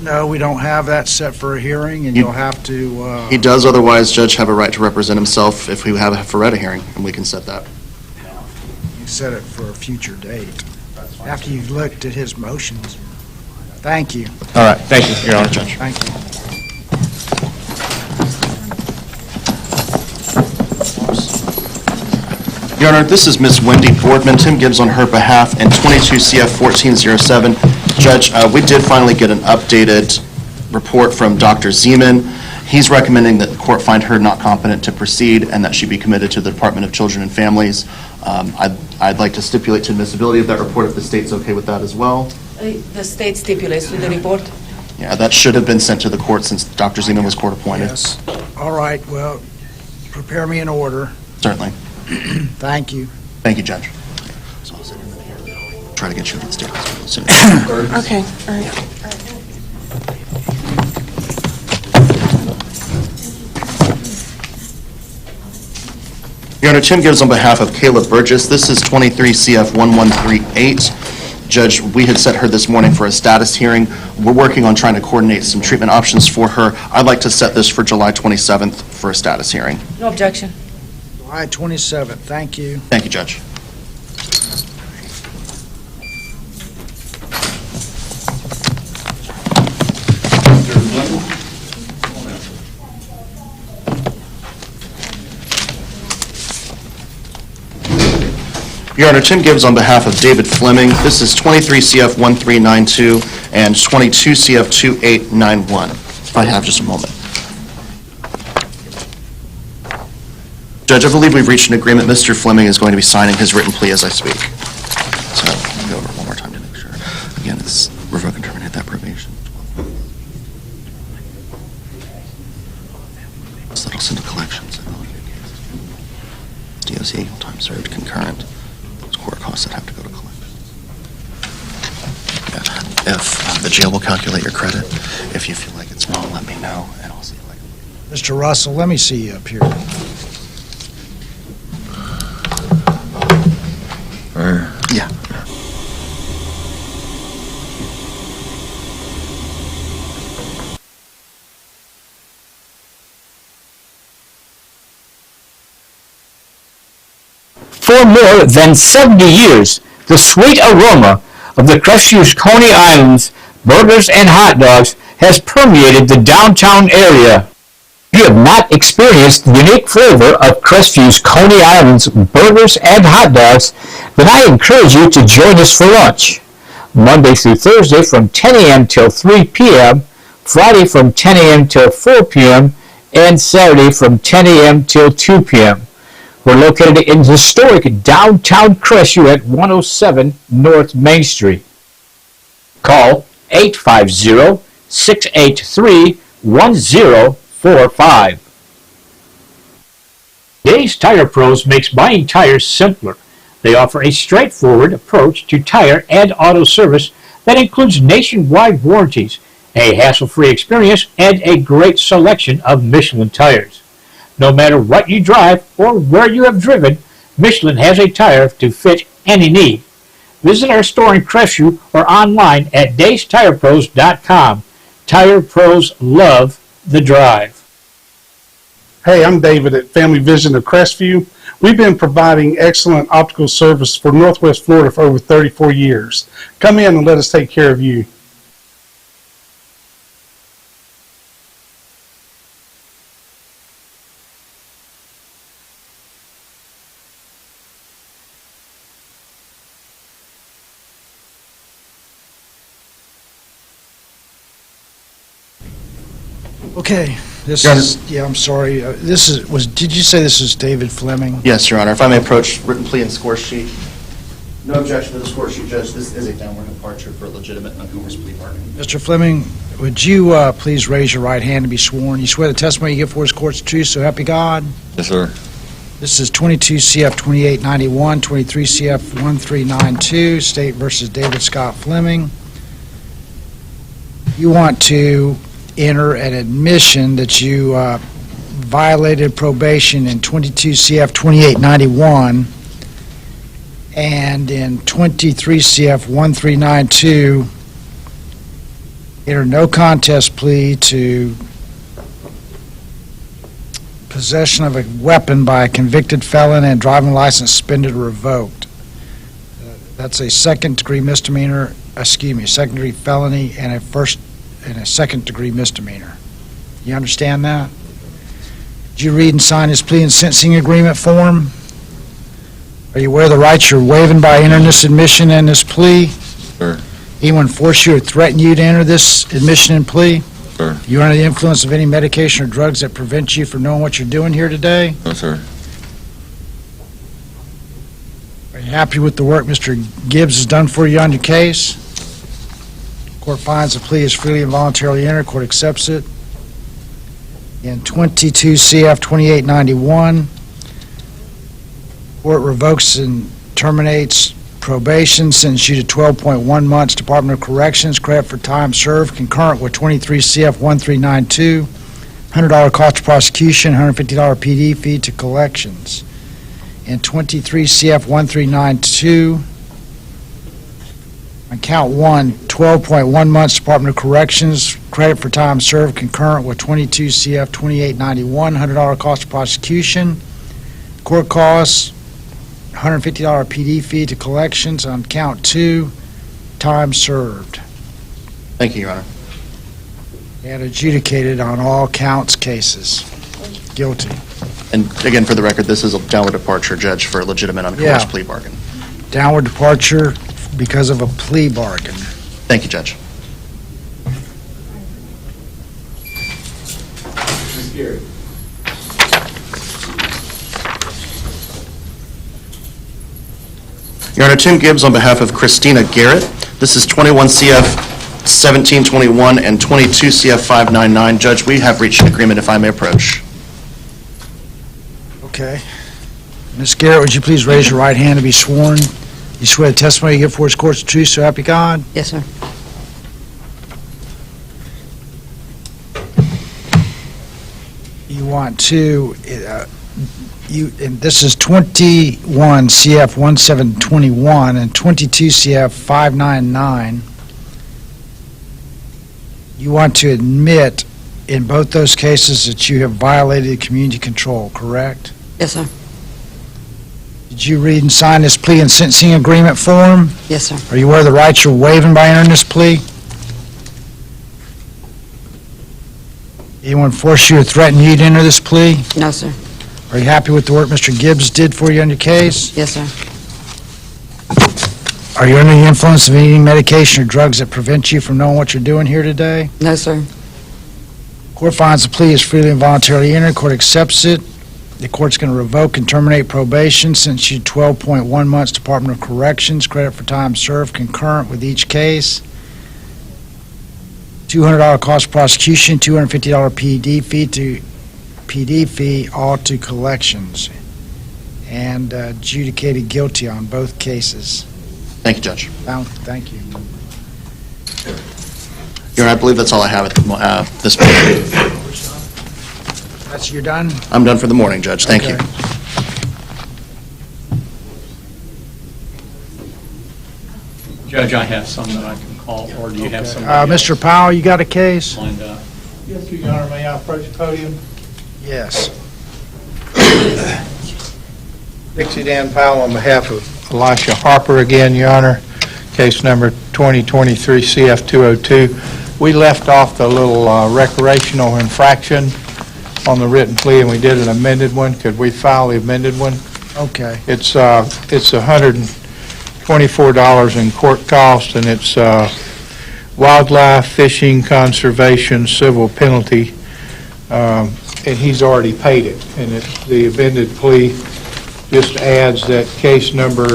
No, we don't have that set for a hearing, and you'll have to, He does otherwise, Judge, have a right to represent himself if we have a Feretta hearing, and we can set that. set it for a future date, after you've looked at his motions. Thank you. All right, thank you, Your Honor. Judge. Thank you. Your Honor, this is Ms. Wendy Boardman. Tim Gibbs on her behalf, and 22 CF 1407. Judge, we did finally get an updated report from Dr. Zeman. He's recommending that the court find her not competent to proceed and that she be committed to the Department of Children and Families. I'd like to stipulate to admissibility of that report if the state's okay with that as well. The state stipulates to the report? Yeah, that should have been sent to the court since Dr. Zeman was court appointed. Yes. All right, well, prepare me an order. Certainly. Thank you. Thank you, Judge. So I'll sit in there. Try to get you to the state hospital as soon as Okay, all right. Your Honor, Tim Gibbs on behalf of Caleb Burgess. This is 23 CF 1138. Judge, we had set her this morning for a status hearing. We're working on trying to coordinate some treatment options for her. I'd like to set this for July 27th for a status hearing. No objection. July 27th, thank you. Thank you, Judge. Your Honor, Tim Gibbs on behalf of David Fleming. This is 23 CF 1392 and 22 CF 2891. If I have just a moment. Judge, I believe we've reached an agreement. Mr. Fleming is going to be signing his written plea as I speak. So I'll go over it one more time to make sure. Again, it's revoke and terminate that probation. So that'll send to collections. DOC equal time served concurrent. Those court costs that have to go to collections. Yeah. If the jail will calculate your credit, if you feel like it's wrong, let me know, and I'll see if I can. Mr. Russell, let me see you up here. Yeah. For more than 70 years, the sweet aroma of the Crestview's Coney Islands burgers and hot dogs has permeated the downtown area. If you have not experienced the unique flavor of Crestview's Coney Islands burgers and hot dogs, then I encourage you to join us for lunch. Monday through Thursday from 10 a.m. till 3 p.m., Friday from 10 a.m. till 4 p.m., and Saturday from 10 a.m. till 2 p.m. We're located in historic downtown Crestview at 107 North Main Street. Call 850-683-1045. Dave's Tire Pros makes buying tires simpler. They offer a straightforward approach to tire and auto service that includes nationwide warranties, a hassle-free experience, and a great selection of Michelin tires. No matter what you drive or where you have driven, Michelin has a tire to fit any need. Visit our store in Crestview or online at DaceTirePros.com. Tire Pros love the drive. Hey, I'm David at Family Vision of Crestview. We've been providing excellent optical service for Northwest Florida for over 34 years. Come in and let us take care of you. Okay, this Your Honor. is, yeah, I'm sorry, did you say this is David Fleming? Yes, Your Honor. If I may approach written plea and score sheet. No objection to the score sheet, Judge. This is a downward departure for a legitimate uncoerced plea bargain. Mr. Fleming, would you please raise your right hand and be sworn? You swear the testimony you give for this court's true, so help you God? Yes, sir. This is 22 CF 2891, 23 CF 1392, State versus David Scott Fleming. You want to enter an admission that you violated probation in 22 CF 2891 and in 23 CF 1392 enter no contest plea to possession of a weapon by a convicted felon and driving license suspended or revoked. That's a second-degree misdemeanor, second-degree felony and a second-degree misdemeanor. You understand that? Did you read and sign his plea and sentencing agreement form? Are you aware of the rights you're waiving by entering this admission and this plea? Sir. Anyone force you or threaten you to enter this admission and plea? Sir. You under the influence of any medication or drugs that prevent you from knowing what you're doing here today? No, sir. Are you happy with the work Mr. Gibbs has done for you on your case? Court finds the plea is freely and voluntarily entered. Court accepts it. In 22 CF 2891, court revokes and terminates probation, sentences you to 12.1 months Department of Corrections, credit for time served, concurrent with 23 CF 1392, $100 cost of prosecution, $150 PD fee to collections. In 23 CF 1392, on count 1, 12.1 months Department of Corrections, credit for time served, concurrent with 22 CF 2891, $100 cost of prosecution, court costs, $150 PD fee to collections. On count 2, time served. Thank you, Your Honor. And adjudicated on all counts cases. Guilty. And again, for the record, this is a downward departure, Judge, for a legitimate uncoerced plea bargain. Downward departure because of a plea bargain. Thank you, Judge. Your Honor, Tim Gibbs on behalf of Christina Garrett. This is 21 CF 1721 and 22 CF 599. Judge, we have reached an agreement, if I may approach. Okay. Ms. Garrett, would you please raise your right hand to be sworn? You swear the testimony you give for this court's true, so help you God? Yes, sir. You want to, and this is 21 CF 1721 and 22 CF 599. You want to admit in both those cases that you have violated community control, correct? Yes, sir. Did you read and sign this plea and sentencing agreement form? Yes, sir. Are you aware of the rights you're waiving by entering this plea? Anyone force you or threaten you to enter this plea? No, sir. Are you happy with the work Mr. Gibbs did for you on your case? Yes, sir. Are you under the influence of any medication or drugs that prevent you from knowing what you're doing here today? No, sir. Court finds the plea is freely and voluntarily entered. Court accepts it. The court's going to revoke and terminate probation, sentence you 12.1 months Department of Corrections, credit for time served, concurrent with each case. $200 cost of prosecution, $250 PD fee, all to collections, and adjudicated guilty on both cases. Thank you, Judge. Thank you. Your Honor, I believe that's all I have at this point. You're done? I'm done for the morning, Judge. Thank you. Judge, I have some that I can call, or do you have some? Mr. Powell, you got a case? Lined up. Yes, Your Honor, may I approach the podium? Yes. Dixie Dan Powell on behalf of Elisha Harper again, Your Honor, case number 2023 CF-202. We left off the little recreational infraction on the written plea, and we did an amended one. Could we file the amended one? Okay. It's $124 in court costs, and it's wildlife, fishing, conservation, civil penalty, and he's already paid it. And the amended plea just adds that case number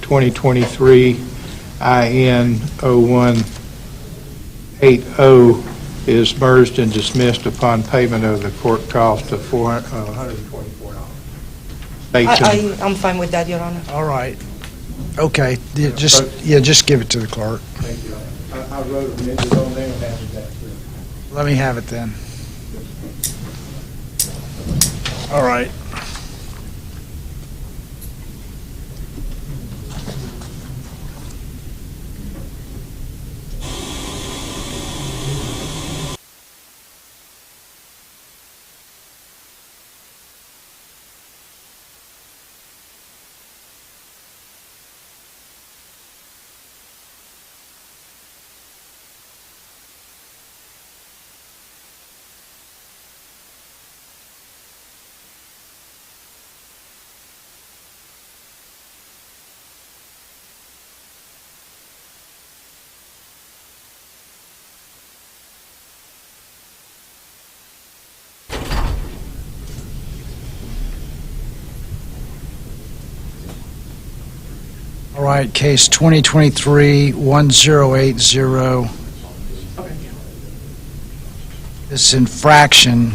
2023 IN 0180 is merged and dismissed upon payment of the court cost of $124. I'm fine with that, Your Honor. All right. Okay. Just give it to the clerk. Thank you. I wrote amended on there and handed that to him. Let me have it then. All right. All right, case 2023-1080. This infraction,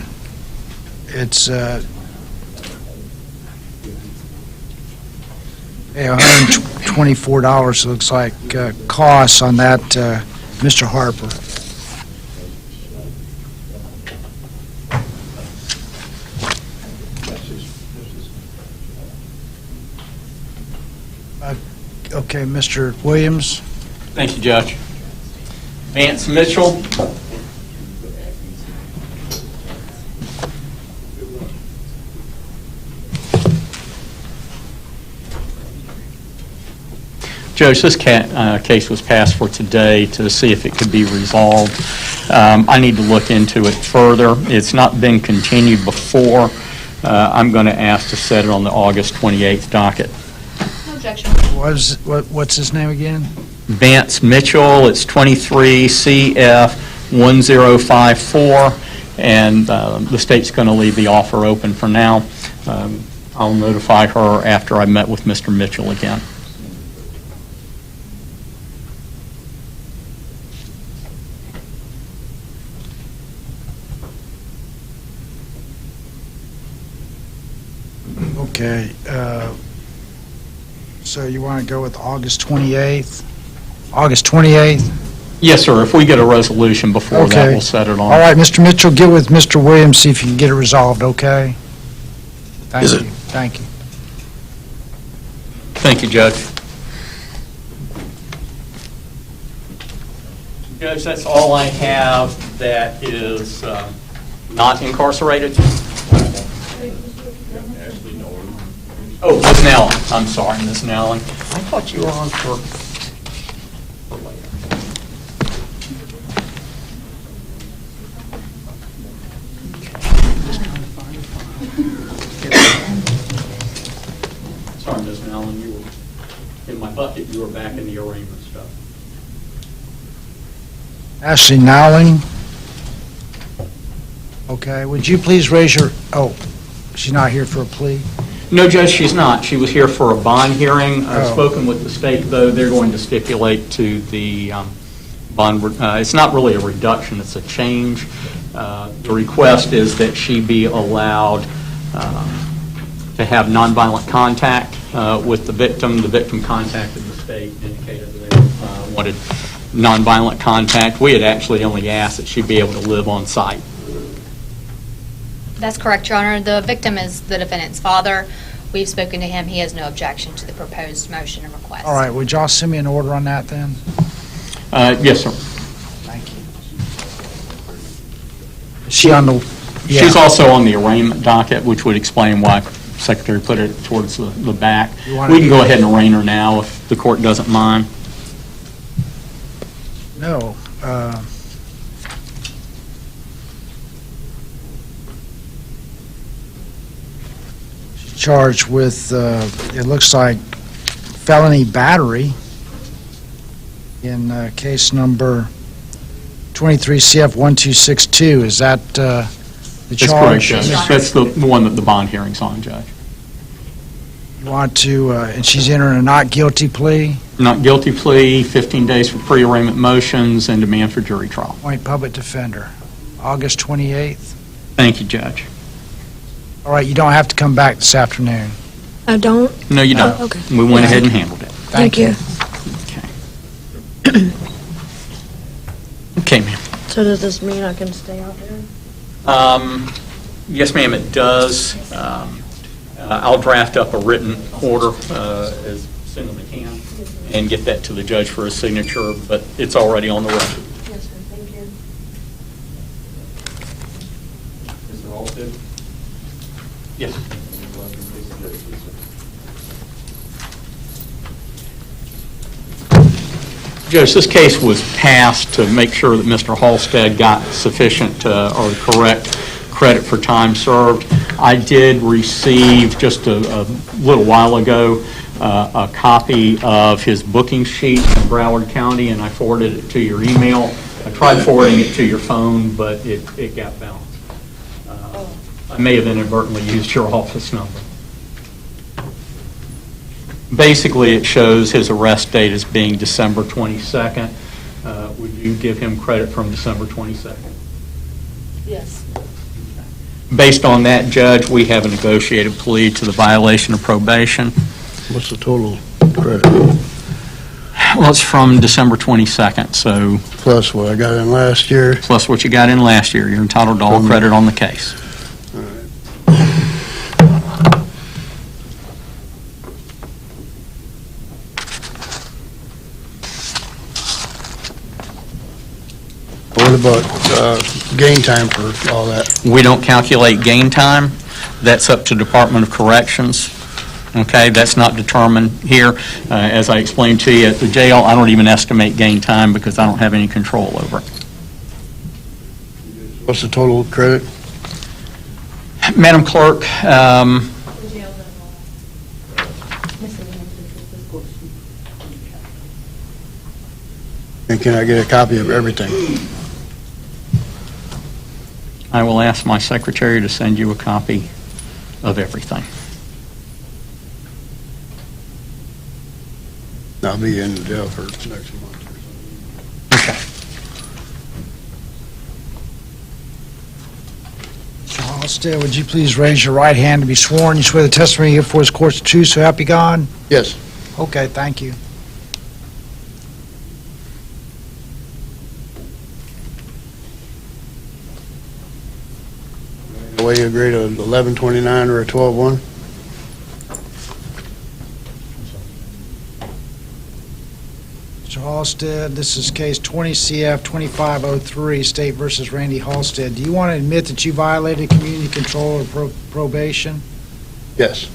it's $124, looks like, costs on that, Mr. Harper. Okay, Mr. Williams. Thank you, Judge. Vance Mitchell. Judge, this case was passed for today to see if it could be resolved. I need to look into it further. It's not been continued before. I'm going to ask to set it on the August 28th docket. No objection. What's his name again? Vance Mitchell. It's 23 CF 1054, and the state's going to leave the offer open for now. I'll notify her after I met with Mr. Mitchell again. Okay, so you want to go with August 28th? August 28th? Yes, sir. If we get a resolution before that, we'll set it on. All right, Mr. Mitchell, get with Mr. Williams, see if you can get it resolved, okay? Thank you. Thank you. Thank you, Judge. Judge, that's all I have that is not incarcerated. Oh, Ms. Nellen. I'm sorry, Ms. Nellen. I thought you were on for later. Sorry, Ms. Nellen, you were in my bucket. You were back in the arraignment stuff. Ashley Nowling. Okay, would you please raise your, oh, she's not here for a plea? No, Judge, she's not. She was here for a bond hearing. I've spoken with the state, though. They're going to stipulate to the bond. It's not really a reduction. It's a change. The request is that she be allowed to have nonviolent contact with the victim. The victim contacted the state, indicated that they wanted nonviolent contact. We had actually only asked that she be able to live on site. That's correct, Your Honor. The victim is the defendant's father. We've spoken to him. He has no objection to the proposed motion and request. All right, would y'all send me an order on that then? Yes, sir. Thank you. Is she on the? Yeah. She's also on the arraignment docket, which would explain why Secretary put it towards the back. We can go ahead and arraign her now if the court doesn't mind. No. She's charged with, it looks like, felony battery in case number 23 CF 1262. Is that the That's charge? correct, Judge. That's the one that the bond hearing's on, Judge. You want to, and she's entering a not guilty plea? Not guilty plea, 15 days for pre-arraignment motions, and demand for jury trial. Appoint public defender, August 28th. Thank you, Judge. All right, you don't have to come back this afternoon. I don't? No, you don't. Oh, okay. We went ahead and handled it. Thank you. Okay, ma'am. So does this mean I can stay out there? Yes, ma'am, it does. I'll draft up a written order as soon as I can and get that to the judge for a signature, but it's already on the record. Yes, sir. Thank you. Mr. Halstead? Yes. Judge, this case was passed to make sure that Mr. Halstead got sufficient or correct credit for time served. I did receive just a little while ago a copy of his booking sheet in Broward County, and I forwarded it to your email. I tried forwarding it to your phone, but it got bounced. I may have inadvertently used your office number. Basically, it shows his arrest date as being December 22nd. Would you give him credit from December 22nd? Yes. Based on that, Judge, we have a negotiated plea to the violation of probation. What's the total credit? Well, it's from December 22nd, so... Plus what I got in last year? Plus what you got in last year. You're entitled to all credit on the case. What about gain time for all that? We don't calculate gain time. That's up to Department of Corrections. Okay, that's not determined here. As I explained to you at the jail, I don't even estimate gain time because I don't have any control over it. What's the total credit? Madam Clerk, And can I get a copy of everything? I will ask my secretary to send you a copy of everything. I'll be in jail for next month or something. Mr. Halstead, would you please raise your right hand to be sworn? You swear the testimony you give before this court is the truth, so help you God? Yes. Okay, thank you. The way you agree to 1129 or a 12-1? Mr. Halstead, this is case 20 CF 2503, State versus Randy Halstead. Do you want to admit that you violated community control or probation? Yes.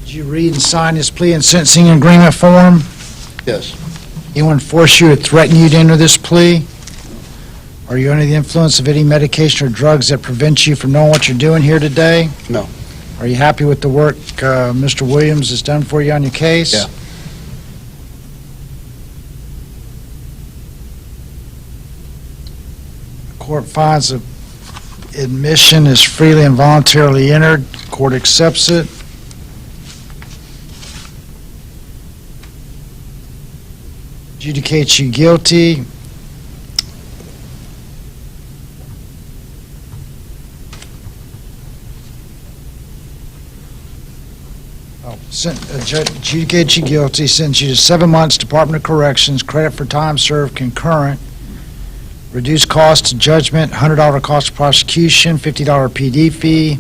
Did you read and sign this plea and sentencing agreement form? Yes. Anyone force you or threaten you to enter this plea? Are you under the influence of any medication or drugs that prevent you from knowing what you're doing here today? No. Are you happy with the work Mr. Williams has done for you on your case? Yeah. The court finds that admission is freely and voluntarily entered. Court accepts it. Adjudicates you guilty. Adjudicate you guilty, sentence you to 7 months, Department of Corrections, credit for time served concurrent, reduce cost to judgment, $100 cost of prosecution, $50 PD fee,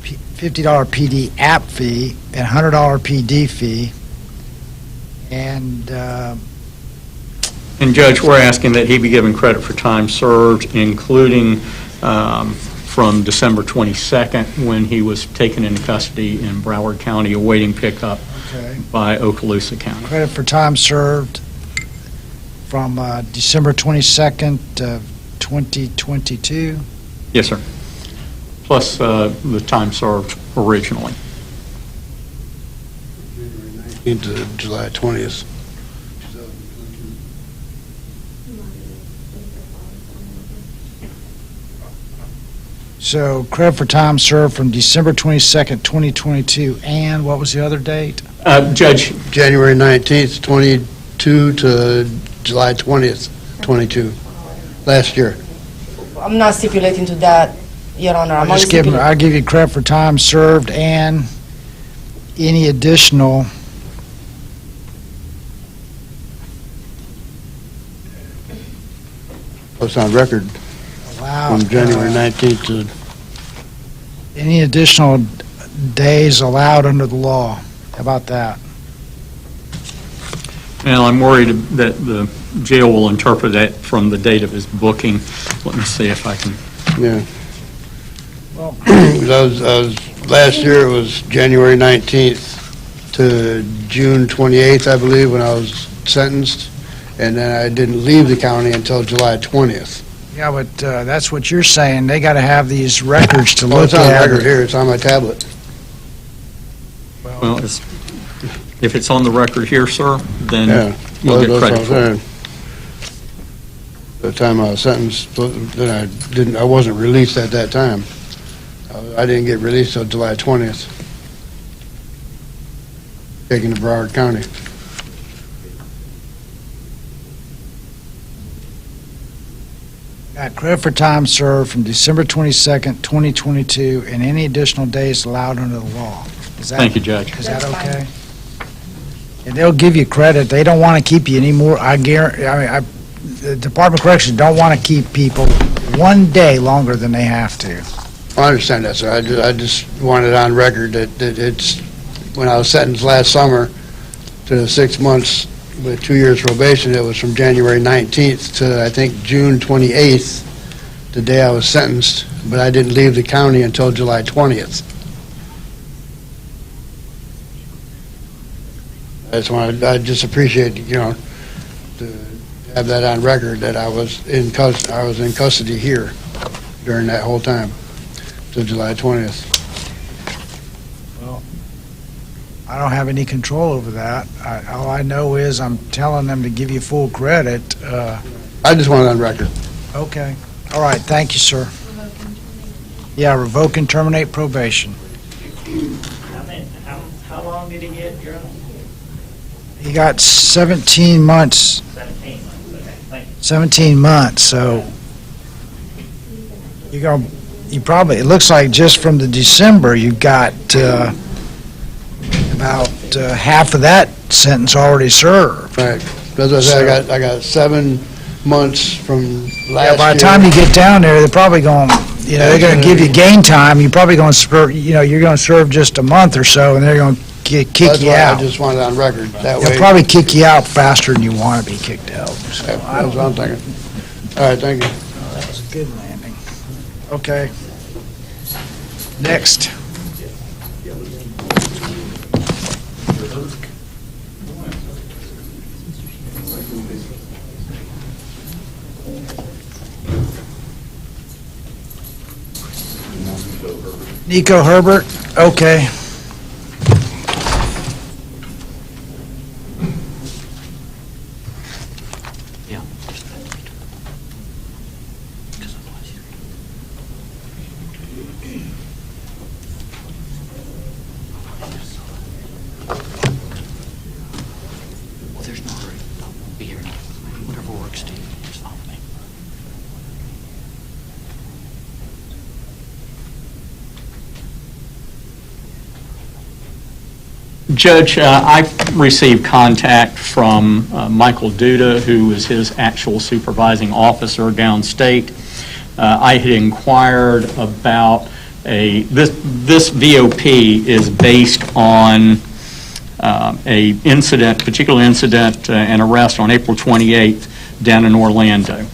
$50 PD app fee, and $100 PD fee. And Judge, we're asking that he be given credit for time served, including from December 22nd, when he was taken into custody in Broward County, awaiting pickup by Okaloosa County. credit for time served from December 22nd, 2022. Yes, sir. Plus the time served originally. Into July 20th. So credit for time served from December 22nd, 2022, and what was the other date? Judge? January 19th, 22 to July 20th, 22, last year. I'm not stipulating to that, Your Honor. I'm only I'll give you credit for time served and any additional It's on record from January 19th to, any additional days allowed under the law. How about that? Well, I'm worried that the jail will interpret that from the date of his booking. Let me see if I can. yeah. Last year it was January 19th to June 28th, I believe, when I was sentenced, and then I didn't leave the county until July 20th. Yeah, but that's what you're saying. They got to have these records to Well, look it's on at. record here, it's on my tablet. Well, if it's on the record here, sir, then Yeah, you'll well, get that's credit what for I'm it. saying. The time I was sentenced, then I wasn't released at that time. I didn't get released till July 20th. Taken to Broward County. Got credit for time served from December 22nd, 2022, and any additional days allowed under the law. Is that, Thank you, Judge. Is that okay? And they'll give you credit. They don't want to keep you anymore. I guarantee, the Department of Corrections don't want to keep people one day longer than they have to. I understand that, sir. I just wanted on record that it's, when I was sentenced last summer to 6 months with 2 years probation, it was from January 19th to, I think, June 28th, the day I was sentenced, but I didn't leave the county until July 20th. I just appreciate, to have that on record, that I was in custody here during that whole time, till July 20th. Well, I don't have any control over that. All I know is I'm telling them to give you full credit. I just want it on record. Okay. All right. Thank you, sir. Yeah, revoke and terminate probation. How long did he get, Your Honor? He got 17 months. 17 months, okay, thank you. 17 months, so you probably, it looks like just from the December, you got about half of that sentence already served. Right. As I said, I got 7 months from last year. Yeah, by the time you get down there, they're probably going, they're going to give you gain time. You're probably going to serve, you're going to serve just a month or so, and they're going to kick That's you why out. I just want it on record. That way. They'll probably kick you out faster than you want to be kicked out. So That's what I'm thinking. All right, thank you. That was a good landing. Okay. Next. Nico Herbert, okay. Judge, I received contact from Michael Duda, who is his actual supervising officer downstate. I had inquired about this VOP is based on a particular incident and arrest on April 28th down in Orlando.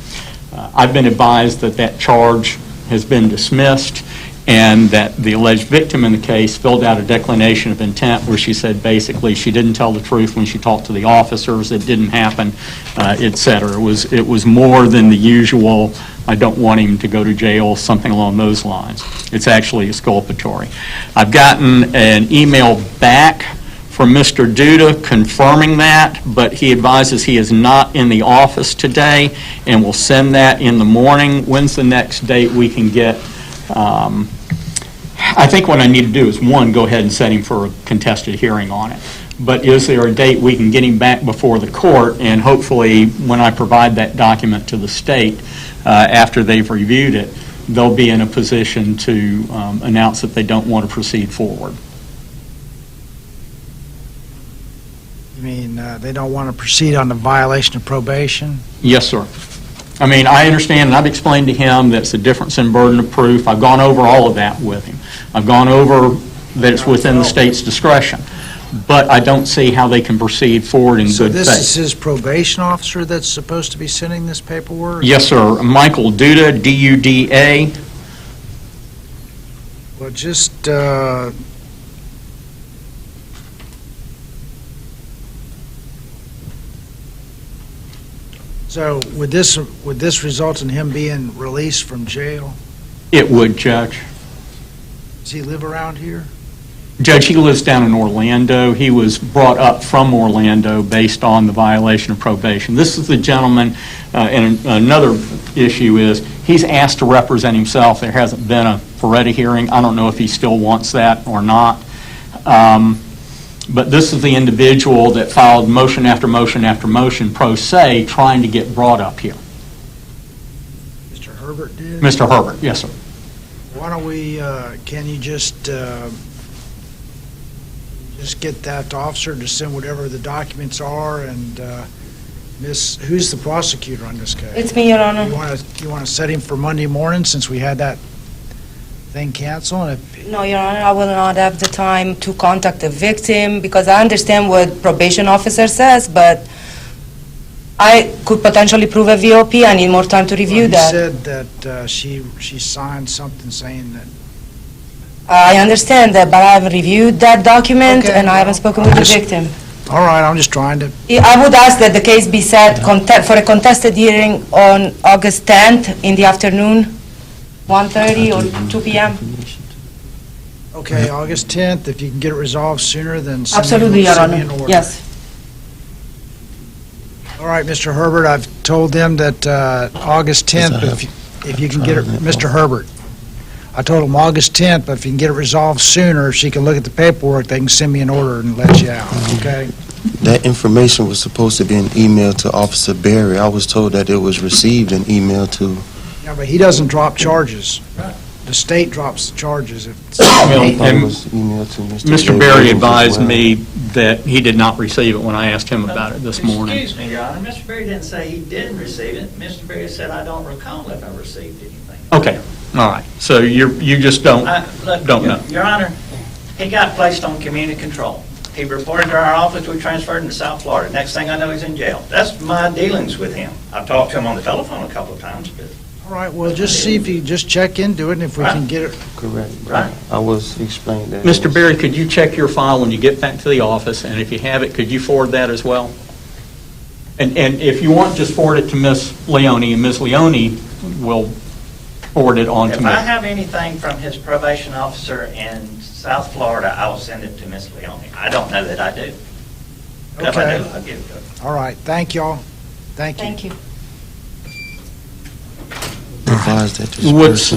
I've been advised that that charge has been dismissed and that the alleged victim in the case filled out a declination of intent where she said basically she didn't tell the truth when she talked to the officers, it didn't happen, et cetera. It was more than the usual, I don't want him to go to jail, something along those lines. It's actually exculpatory. I've gotten an email back from Mr. Duda confirming that, but he advises he is not in the office today and will send that in the morning. When's the next date we can get? I think what I need to do is, one, go ahead and set him for a contested hearing on it. But is there a date we can get him back before the court? And hopefully, when I provide that document to the state, after they've reviewed it, they'll be in a position to announce that they don't want to proceed forward. You mean they don't want to proceed on the violation of probation? Yes, sir. I mean, I understand, and I've explained to him that it's a difference in burden of proof. I've gone over all of that with him. I've gone over that it's within the state's discretion. But I don't see how they can proceed forward in good faith. So this is his probation officer that's supposed to be sending this paperwork? Yes, sir. Michael Duda, D-U-D-A. Well, just, so would this result in him being released from jail? It would, Judge. Does he live around here? Judge, he lives down in Orlando. He was brought up from Orlando based on the violation of probation. This is the gentleman, and another issue is he's asked to represent himself. There hasn't been a Ferretti hearing. I don't know if he still wants that or not. But this is the individual that filed motion after motion after motion pro se trying to get brought up here. Mr. Herbert did? Mr. Herbert, yes, sir. Why don't we, can you just get that officer to send whatever the documents are, and who's the prosecutor on this case? It's me, Your Honor. You want to set him for Monday morning since we had that thing canceled? And if, No, Your Honor, I will not have the time to contact the victim because I understand what probation officer says, but I could potentially prove a VOP. I need more time to review that. He said that she signed something saying that. I understand that, but I haven't reviewed that document Okay, and I haven't spoken with the victim. All right, I'm just trying to. I would ask that the case be set for a contested hearing on August 10th in the afternoon, 1:30 or 2 p.m. Okay, August 10th, if you can get it resolved sooner, then Absolutely, Your send me Honor. an order. Yes. All right, Mr. Herbert, I've told them that August 10th, but if you can get it, Mr. Herbert, I told them August 10th, but if you can get it resolved sooner, she can look at the paperwork, they can send me an order and let you out, okay? That information was supposed to be an email to Officer Berry. I was told that it was received an email to... Yeah, but he doesn't drop charges. The state drops the charges. Mr. Berry advised me that he did not receive it when I asked him about it this morning. Excuse me, Your Honor. Mr. Berry didn't say he didn't receive it. Mr. Berry said, I don't recall if I received anything. Okay, all right. So you just don't know. Your Honor, he got placed on community control. He reported to our office. We transferred him to South Florida. Next thing I know, he's in jail. That's my dealings with him. I've talked to him on the telephone a couple of times, but... All right, well, just see if you just check into it, and if we can get it. Correct. Right. I was explained that. Mr. Berry, could you check your file when you get back to the office, and if you have it, could you forward that as well? And if you want, just forward it to Ms. Leone, and Ms. Leone will forward it on to If me. I have anything from his probation officer in South Florida, I will send it to Ms. Leone. I don't know that I do. But if I do, I'll give it to her. All right, thank y'all. Thank you. Thank you. What's,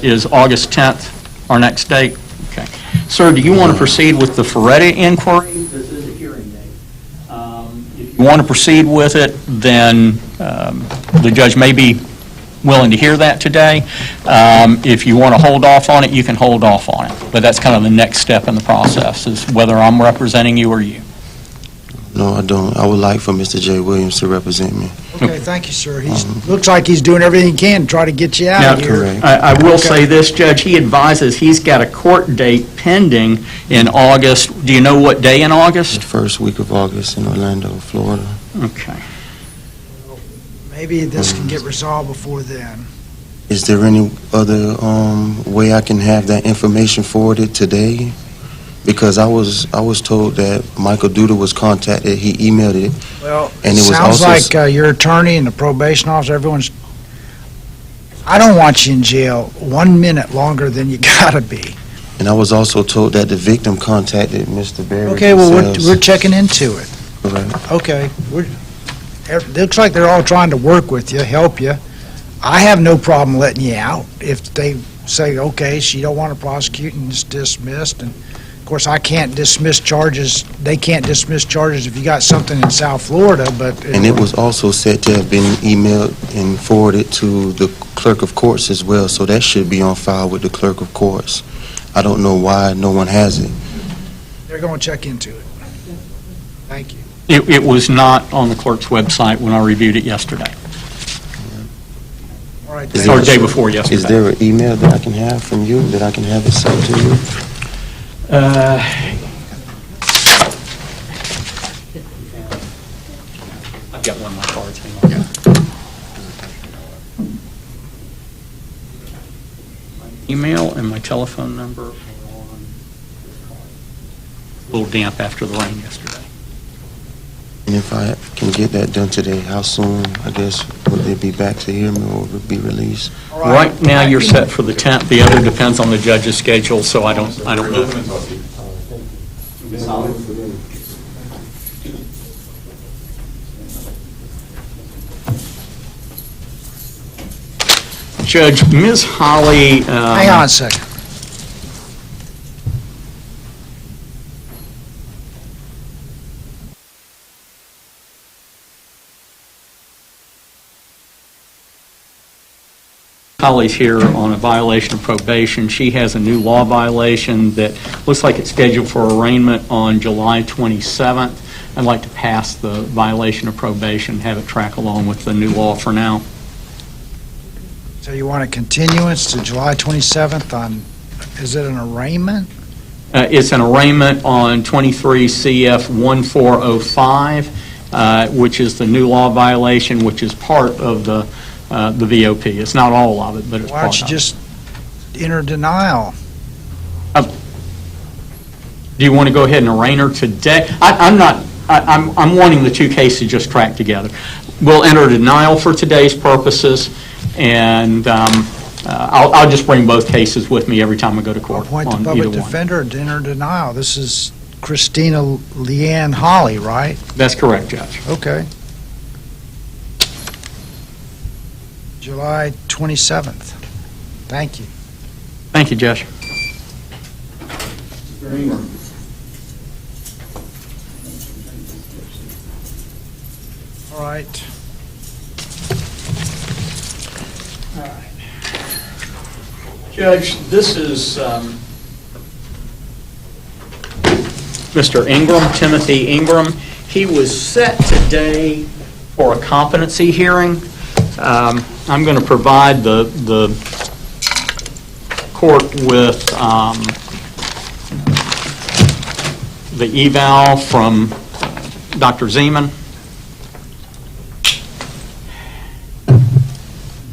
is August 10th our next date? Okay. Sir, do you want to proceed with the Ferretti inquiry? This is a hearing date. If you want to proceed with it, then the judge may be willing to hear that today. If you want to hold off on it, you can hold off on it. But that's kind of the next step in the process, is whether I'm representing you or you. No, I don't. I would like for Mr. J. Williams to represent me. Okay, thank you, sir. Looks like he's doing everything he can to try to get you out of here. Correct. I will Okay. say this, Judge, he advises he's got a court date pending in August. Do you know what day in August? The first week of August in Orlando, Florida. Okay. Maybe this can get resolved before then. Is there any other way I can have that information forwarded today? Because I was told that Michael Duda was contacted, he emailed it. Well, And it it was sounds also like your attorney and the probation officer, everyone's, I don't want you in jail 1 minute longer than you gotta be. And I was also told that the victim contacted Mr. Barry. Okay, well, themselves. we're checking into it. Correct. Okay, it looks like they're all trying to work with you, help you. I have no problem letting you out if they say, okay, she don't want to prosecute and it's dismissed. And of course, I can't dismiss charges, they can't dismiss charges if you got something in South Florida, but. And it was also said to have been emailed and forwarded to the clerk of courts as well, so that should be on file with the clerk of courts. I don't know why no one has it. They're going to check into it. Thank you. It was not on the clerk's website when I reviewed it yesterday. All right. Is thank Or you, the day sir. before yesterday. Is there an email that I can have from you, that I can have it sent to you? I've got one of my cards, hang on. My email and my telephone number are on, a little damp after the rain yesterday. And if I can get that done today, how soon, I guess, would they be back to hear me or would it be released? Right now, you're set for the 10th. The other depends on the judge's schedule, so I don't know. Judge, Ms. Holly... Hang on a second. Holly's here on a violation of probation. She has a new law violation that looks like it's scheduled for arraignment on July 27th. I'd like to pass the violation of probation, have it track along with the new law for now. So you want a continuance to July 27th on, is it an arraignment? It's an arraignment on 23 CF 1405, which is the new law violation, which is part of the VOP. It's not all of it, but it's Why part don't you of it. just enter denial? Do you want to go ahead and arraign her today? I'm wanting the two cases just tracked together. We'll enter denial for today's purposes, and I'll just bring both cases with me every time I go to court Appoint the on public either one. defender to enter denial. This is Christina Leanne Holly, right? That's correct, Judge. Okay. July 27th. Thank you. Thank you, Judge. All right. Judge, this is Mr. Ingram, Timothy Ingram. He was set today for a competency hearing. I'm going to provide the court with the eval from Dr. Zeman.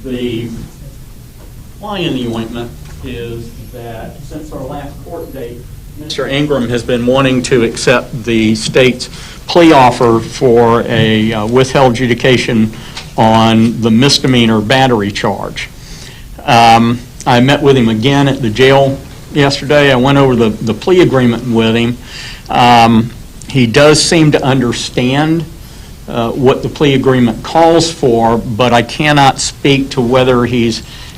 The fly in the ointment is that since our last court date, Mr. Ingram has been wanting to accept the state's plea offer for a withheld adjudication on the misdemeanor battery charge. I met with him again at the jail yesterday. I went over the plea agreement with him. He does seem to understand what the plea agreement calls for, but I cannot speak to whether he's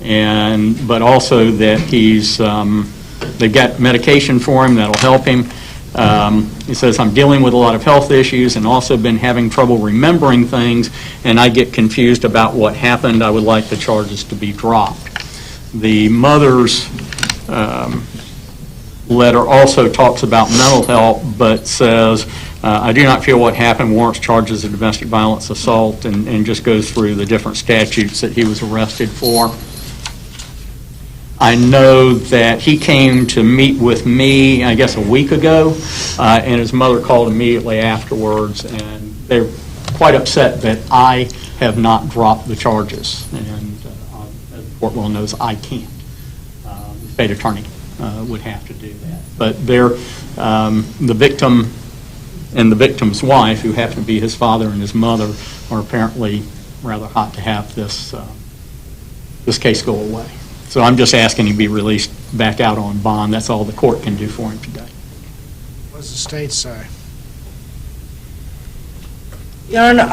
but also that they've got medication for him that'll help him. He says, I'm dealing with a lot of health issues and also been having trouble remembering things, and I get confused about what happened. I would like the charges to be dropped. The mother's letter also talks about mental health, but says, I do not feel what happened warrants charges of domestic violence assault, and just goes through the different statutes that he was arrested for. I know that he came to meet with me, I guess, a week ago, and his mother called immediately afterwards, and they're quite upset that I have not dropped the charges. And as the court well knows, I can't. The state attorney would have to do that. But they're, the victim and the victim's wife, who happen to be his father and his mother, are apparently rather hot to have this case go away. So I'm just asking him to be released back out on bond. That's all the court can do for him today. What does the state say? Your Honor,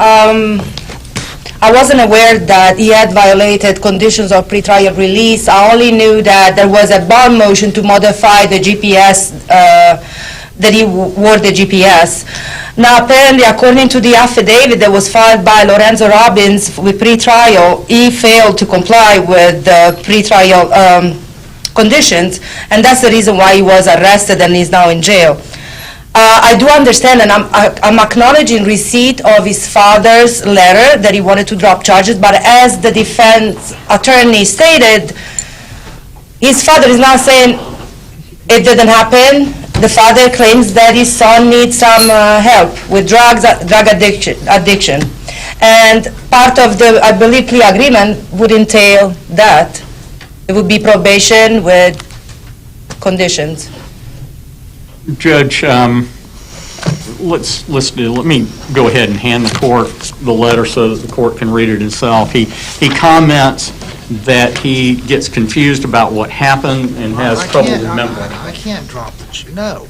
I wasn't aware that he had violated conditions of pretrial release. I only knew that there was a bond motion to modify the GPS, that he wore the GPS. Now, apparently, according to the affidavit that was filed by Lorenzo Robbins with pretrial, he failed to comply with the pretrial conditions, and that's the reason why he was arrested and is now in jail. I do understand, and I'm acknowledging receipt of his father's letter that he wanted to drop charges, but as the defense attorney stated, his father is now saying it didn't happen. The father claims that his son needs some help with drug addiction. And part of the, I believe, plea agreement would entail that. It would be probation with conditions. Judge, let me go ahead and hand the court the letter so that the court can read it itself. He comments that he gets confused about what happened and has trouble remembering. I can't drop the, no.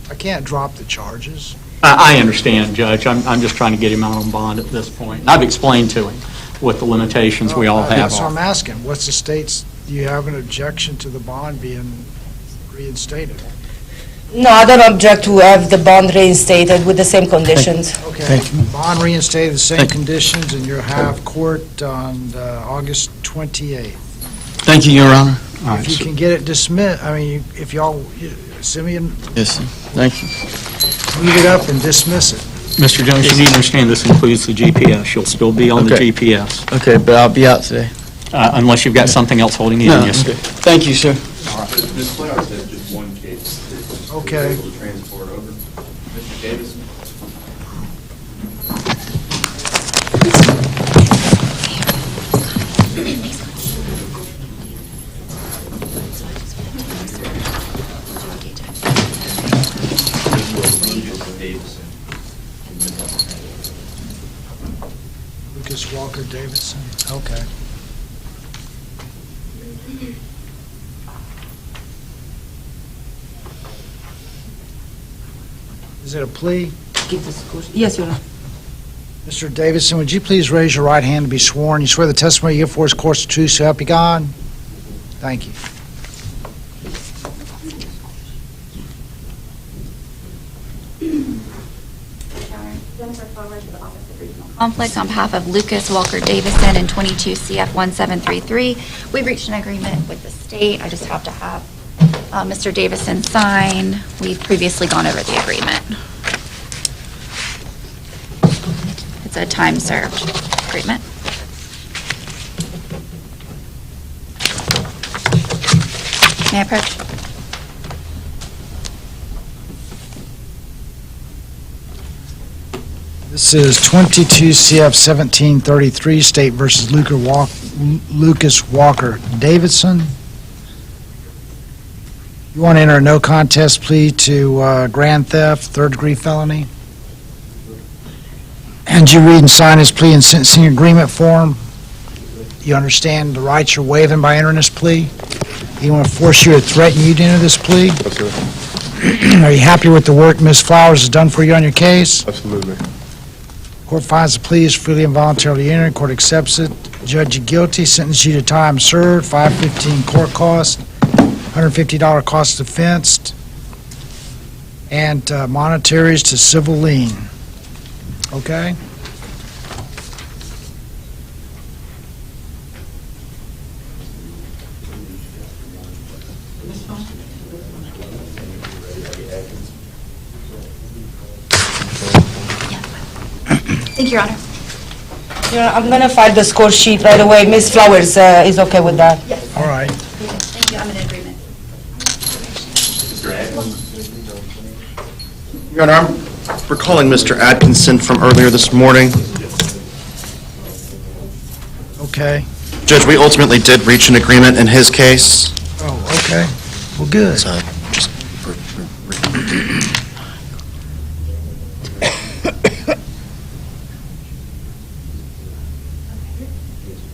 I can't drop the charges. I understand, Judge. I'm just trying to get him out on bond at this point. And I've explained to him what the limitations we all have So are. I'm asking, what's the state's, do you have an objection to the bond being reinstated? No, I don't object to have the bond reinstated with the same conditions. Okay, bond reinstated, the same conditions, and you'll have court on August 28th. Thank you, Your Honor. If you can get it dismissed, I mean, if y'all, send me, Yes, sir. Thank you. leave it up and dismiss it. Mr. Jones, you need to understand this includes the GPS. You'll still be on the GPS. Okay, but I'll be out today. Unless you've got something else holding you No, in. Yes. okay. Thank you, sir. Ms. Flowers has just one case that Okay. able to transport over. Mr. Davis? Lucas Walker Davidson, okay. Is it a plea? Yes, Your Honor. Mr. Davidson, would you please raise your right hand to be sworn? You swear the testimony you give for is course the truth, so help you God? Thank you. Conflict on behalf of Lucas Walker Davison and 22 CF 1733. We've reached an agreement with the state. I just have to have Mr. Davison sign. We've previously gone over the agreement. It's a time-served agreement. May I approach? This is 22 CF 1733, State versus Lucas Walker Davidson. You want to enter a no contest plea to grand theft, third-degree felony? And you read and sign his plea and sentencing agreement form? You understand the rights you're waiving by entering this plea? You want to force you or threaten you to enter this plea? Yes, sir. Are you happy with the work Ms. Flowers has done for you on your case? Absolutely. Court finds the plea is freely and voluntarily entered. Court accepts it. judge you guilty, sentence you to time served, $515 court cost, $150 cost of defense, and monetaries to civil lien. Okay? Thank you, Your Honor. I'm going to file the score sheet right away. Ms. Flowers is okay with that? Yes. All right. Thank you, I'm in agreement. Your Honor, I'm recalling Mr. Atkinson from earlier this morning. Okay. Judge, we ultimately did reach an agreement in his case. Oh, okay. Well, good. So, just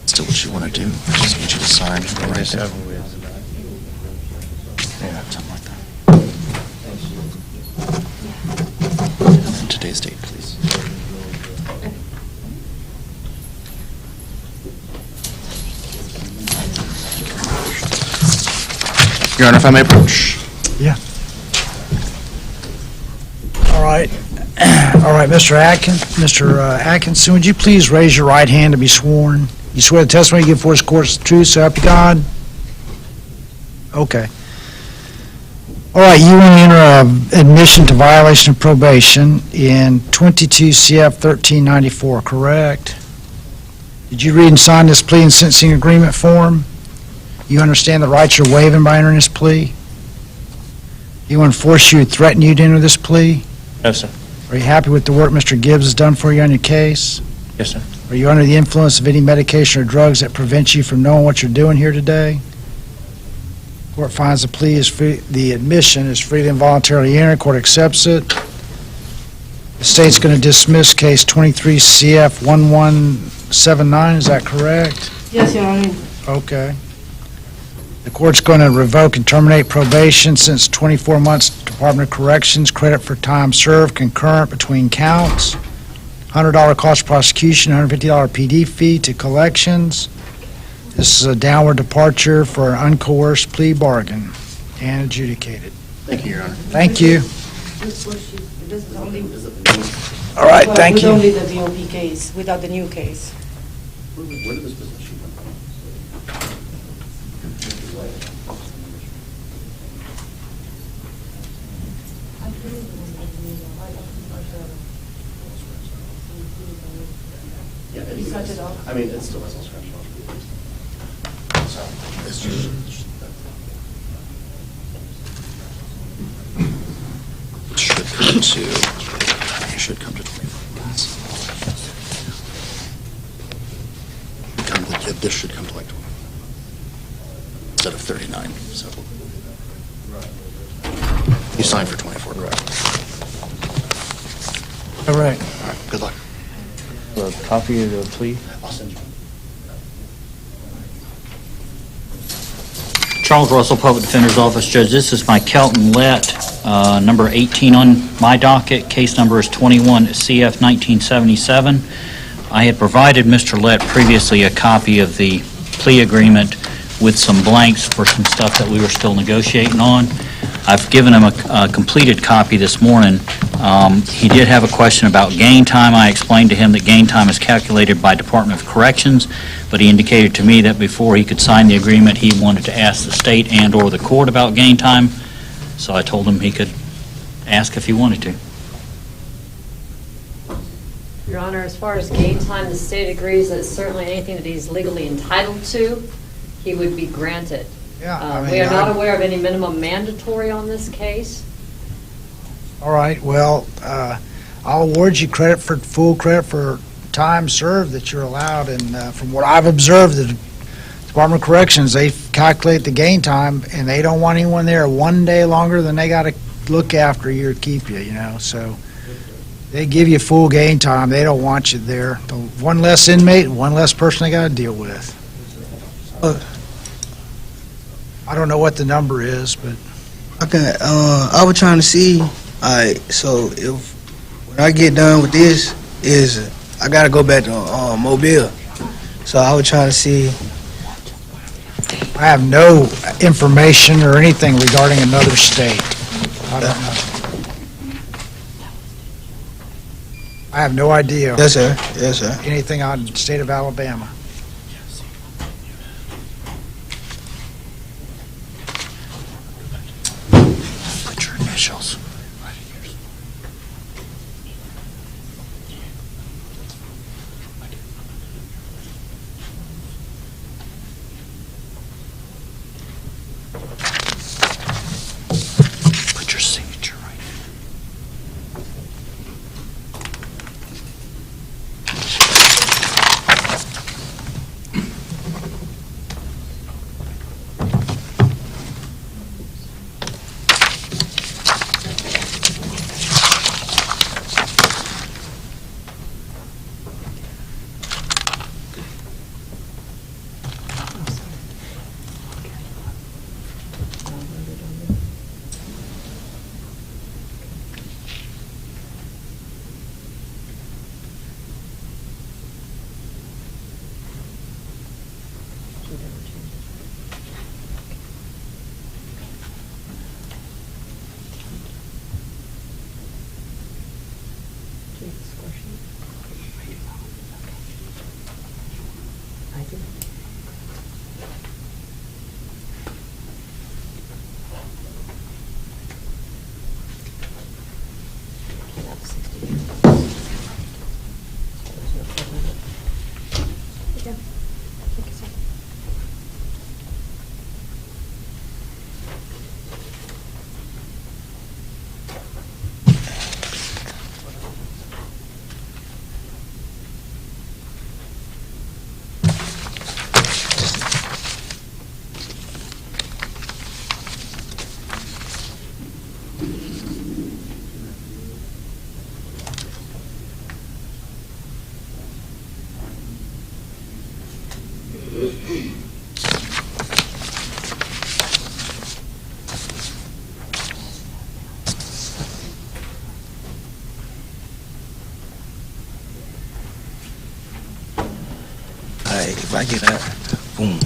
still what you want to do? I just need you to sign right there. Yeah, something like that. And today's date, please. Your Honor, if I may approach. Yeah. All right. All right, Mr. Atkinson, would you please raise your right hand to be sworn? You swear the testimony you give before this court is the truth, so help you God? Okay. All right, you want to enter admission to violation of probation in 22 CF 1394, correct? Did you read and sign this plea and sentencing agreement form? You understand the rights you're waiving by entering this plea? You want to force you, threaten you to enter this plea? No, sir. Are you happy with the work Mr. Gibbs has done for you on your case? Yes, sir. Are you under the influence of any medication or drugs that prevent you from knowing what you're doing here today? Court finds the plea is free, the admission is freely and voluntarily entered. Court accepts it. The state's going to dismiss case 23 CF 1179. Is that correct? Yes, Your Honor. Okay. The court's going to revoke and terminate probation since 24 months Department of Corrections, credit for time served, concurrent between counts, $100 cost of prosecution, $150 PD fee to collections. This is a downward departure for an uncoerced plea bargain and adjudicated. Thank you, Your Honor. Thank you. This is only... All right, thank you. With only the VOP case, without the new case. Where did this business sheet come from? Yeah, I mean, it still has all scratched off. So, it's just... It should come to 24 months. This should come to like 20 instead of 39. So you signed for 24, correct? All right. All right. Good luck. A copy of the plea? I'll send you. Charles Russell, Public Defender's Office. Judge, this is my Kelton Lett, number 18 on my docket. Case number is 21 CF 1977. I had provided Mr. Lett previously a copy of the plea agreement with some blanks for some stuff that we were still negotiating on. I've given him a completed copy this morning. He did have a question about gain time. I explained to him that gain time is calculated by Department of Corrections, but he indicated to me that before he could sign the agreement, he wanted to ask the state and/or the court about gain time. So I told him he could ask if he wanted to. Your Honor, as far as gain time, the state agrees that certainly anything that he's legally entitled to, he would be granted. Yeah, We are not aware of any minimum mandatory on this case. All right, well, I'll award you full credit for time served that you're allowed, and from what I've observed, the Department of Corrections, they calculate the gain time, and they don't want anyone there one day longer than they got to look after you or keep you, so they give you full gain time. They don't want you there. One less inmate, one less person they got to deal with. I don't know what the number is, but... Okay, I was trying to see, so if, when I get done with this, I gotta go back to Mobile. So I was trying to see. I have no information or anything regarding another state. I don't know. I have no idea. Yes, sir. Yes, sir. Anything on the state of Alabama. Put your initials. Put your signature right here. Alright, if I get that, boom.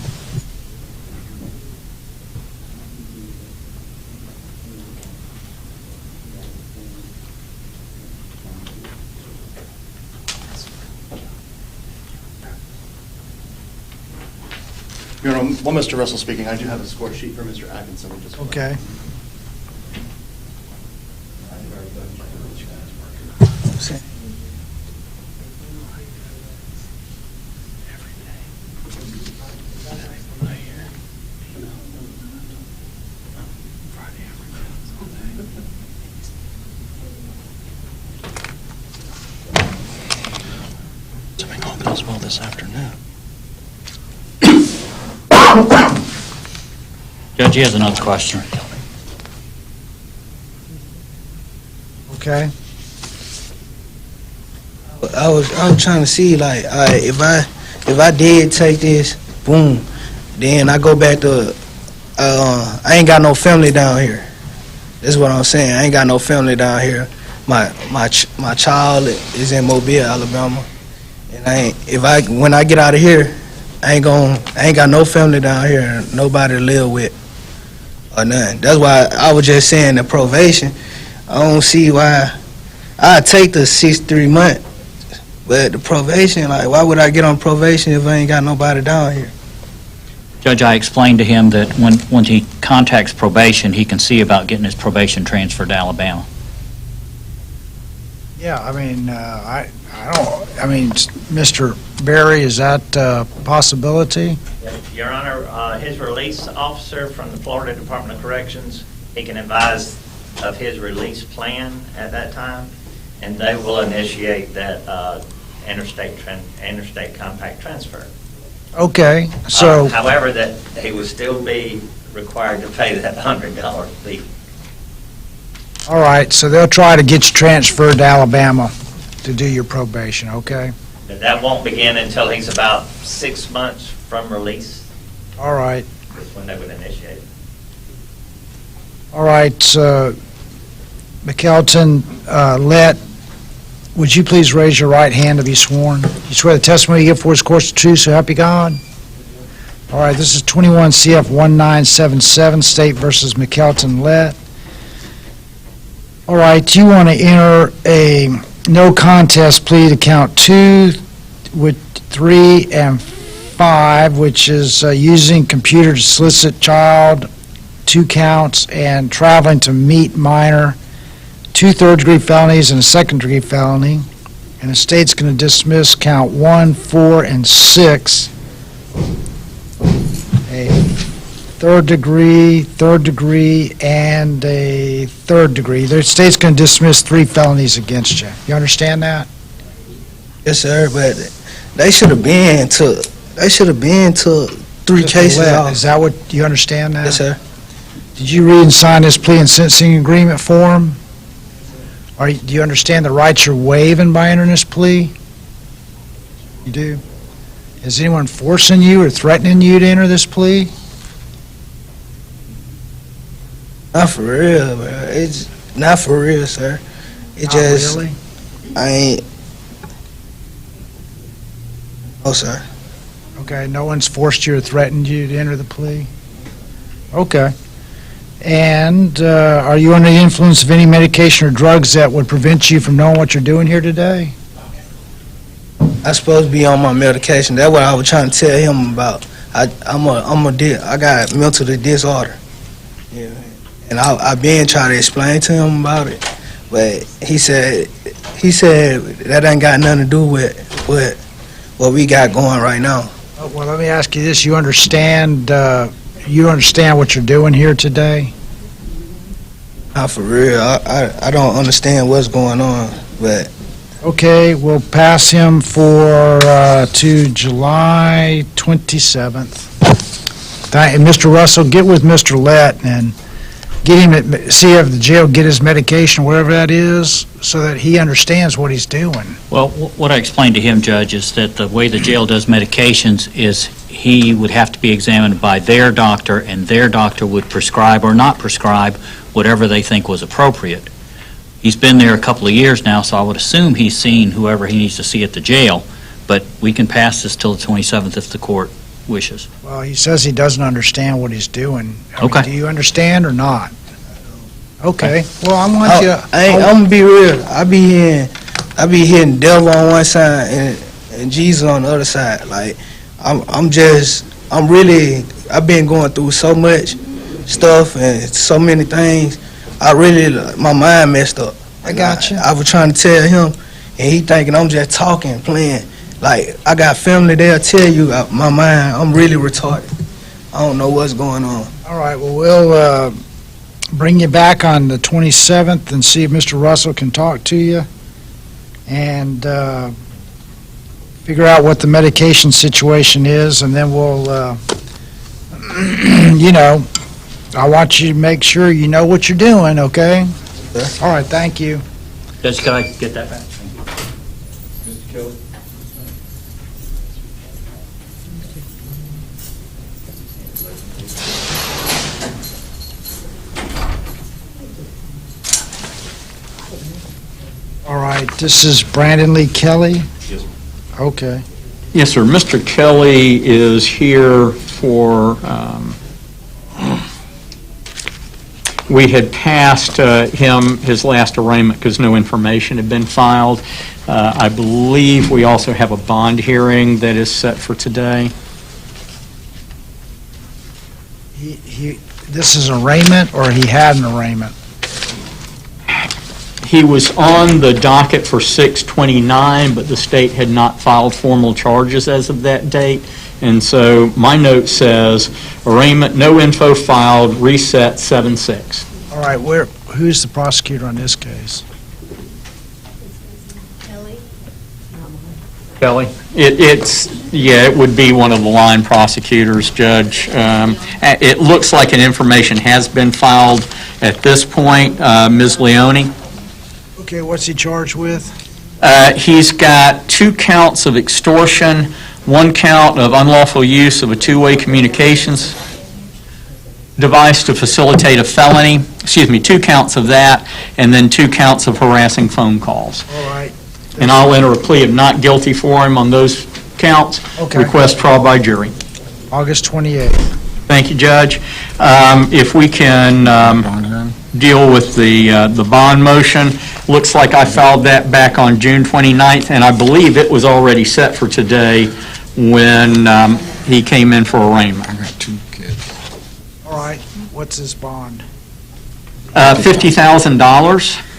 Your Honor, while Mr. Russell speaking, I do have a score sheet for Mr. Atkinson. Okay. Something all goes well this afternoon. Judge, he has another question. Okay. I was trying to see, like, if I did take this, boom, then I go back to I ain't got no family down here. That's what I'm saying. I ain't got no family down here. My child is in Mobile, Alabama, and when I get out of here, I ain't got no family down here, nobody to live with or nothing. That's why I was just saying the probation. I don't see why I take the 63 months, but the probation, like, why would I get on probation if I ain't got nobody down here? Judge, I explained to him that when he contacts probation, he can see about getting his probation transferred to Alabama. Yeah, I mean, Mr. Berry, is that a possibility? Your Honor, his release officer from the Florida Department of Corrections, he can advise of his release plan at that time, and they will initiate that interstate compact transfer. Okay, so... However, that he will still be required to pay that $100 fee. All right, so they'll try to get you transferred to Alabama to do your probation, okay? But that won't begin until he's about 6 months from release. All right. Is when they would initiate it. All right, so McKelton, Would you please raise your right hand to be sworn? You swear the testimony you give before this court is the truth, so help you God? All right, this is 21 CF 1977, State versus McKelton Lett. All right, you want to enter a no contest plea to count 2, with 3 and 5, which is using computer to solicit child, 2 counts, and traveling to meet minor, 2 third-degree felonies and a second-degree felony. And the state's going to dismiss count 1, 4, and 6. A third degree, and a third degree. The state's going to dismiss 3 felonies against you. You understand that? Yes, sir, but they should have been to 3 cases. Is that what, you understand that? Yes, sir. Did you read and sign this plea and sentencing agreement form? Or do you understand the rights you're waiving by entering this plea? You do? Is anyone forcing you or threatening you to enter this plea? Not for real, bro. It's not for real, sir. It Not just, really? I ain't. Oh, sir. Okay, no one's forced you or threatened you to enter the plea? Okay. And are you under the influence of any medication or drugs that would prevent you from knowing what you're doing here today? I'm supposed to be on my medication. That's what I was trying to tell him about. I got mental disorder. Yeah. And I've been trying to explain to him about it, but he said that ain't got nothing to do with what we got going right now. Well, let me ask you this: you understand what you're doing here today? Not for real. I don't understand what's going on, but. Okay, we'll pass him to July 27th. And Mr. Russell, get with Mr. Lett and get him see if the jail get his medication, wherever that is, so that he understands what he's doing. Well, what I explained to him, Judge, is that the way the jail does medications is he would have to be examined by their doctor, and their doctor would prescribe or not prescribe whatever they think was appropriate. He's been there a couple of years now, so I would assume he's seen whoever he needs to see at the jail, but we can pass this till the 27th if the court wishes. Well, he says he doesn't understand what he's doing. Okay. Do you understand or not? Okay. Well, I want you. I'm gonna be real. I be hitting devil on one side and Jesus on the other side. Like I've been going through so much stuff and so many things. My mind messed up. I got you. I was trying to tell him, and he thinking I'm just talking, playing. Like, I got family, they'll tell you my mind, I'm really retarded. I don't know what's going on. All right, well, we'll bring you back on the 27th and see if Mr. Russell can talk to you and figure out what the medication situation is, and then we'll, I want you to make sure you know what you're doing, okay? Yeah. All right, thank you. Judge, can I get that back? Thank you. Mr. Kelly? All right, this is Brandon Lee Kelly? Yes, sir. Okay. Yes, sir. Mr. Kelly is here for, we had passed him his last arraignment because no information had been filed. I believe we also have a bond hearing that is set for today. This is an arraignment, or he had an arraignment? He was on the docket for 6/29, but the state had not filed formal charges as of that date. And so my note says, arraignment, no info filed, reset 7/6. All right, who's the prosecutor on this case? Kelly? It would be one of the line prosecutors, Judge. It looks like an information has been filed at this point. Ms. Leone? Okay, what's he charged with? He's got 2 counts of extortion, 1 count of unlawful use of a two-way communications device to facilitate a felony, 2 counts of that, and then 2 counts of harassing phone calls. All right. And I'll enter a plea of not guilty for him on those counts. Okay. Request trial by jury. August 28th. Thank you, Judge. If we can deal with the bond motion, looks like I filed that back on June 29th, and I believe it was already set for today when he came in for arraignment. I got 2 kids. All right, what's his bond? $50,000.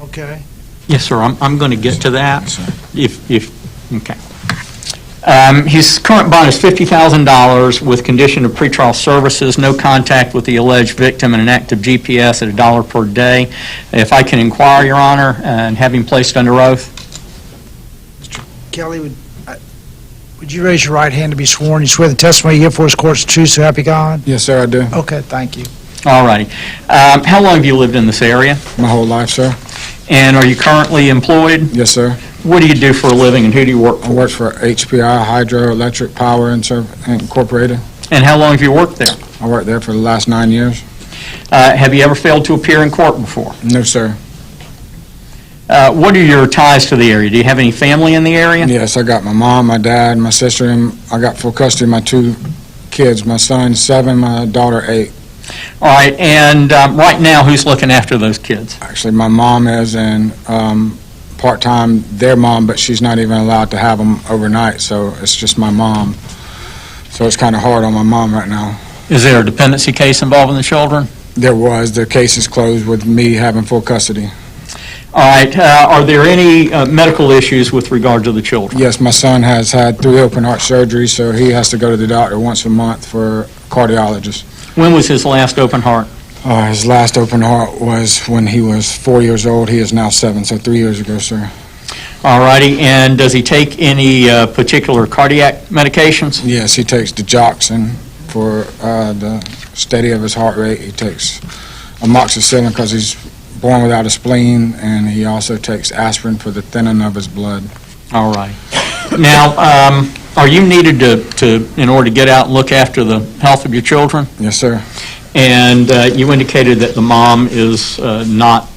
Okay. Yes, sir, I'm going to get to that. Okay. His current bond is $50,000 with condition of pretrial services, no contact with the alleged victim, and an active GPS at $1 per day. If I can inquire, Your Honor, and have him placed under oath. Mr. Kelly, would you raise your right hand to be sworn? You swear the testimony you give for this court is true, so help you God? Yes, sir, I do. Okay, thank you. All righty. How long have you lived in this area? My whole life, sir. And are you currently employed? Yes, sir. What do you do for a living, and who do you work for? I work for HPI, Hydroelectric Power Incorporated. And how long have you worked there? I worked there for the last 9 years. Have you ever failed to appear in court before? No, sir. What are your ties to the area? Do you have any family in the area? Yes, I got my mom, my dad, my sister, and I got full custody of my 2 kids. My son, 7, my daughter, 8. All right, and right now, who's looking after those kids? Actually, my mom is, and part-time, their mom, but she's not even allowed to have them overnight, so it's just my mom. So it's kind of hard on my mom right now. Is there a dependency case involving the children? There was. The case is closed with me having full custody. All right, are there any medical issues with regard to the children? Yes, my son has had 3 open heart surgeries, so he has to go to the doctor once a month for cardiologist. When was his last open heart? His last open heart was when he was 4 years old. He is now 7, so 3 years ago, sir. All righty, and does he take any particular cardiac medications? Yes, he takes digoxin for the steady of his heart rate. He takes amoxicillin because he's born without a spleen, and he also takes aspirin for the thinning of his blood. All right. Now, are you needed to in order to get out and look after the health of your children? Yes, sir. And you indicated that the mom is not...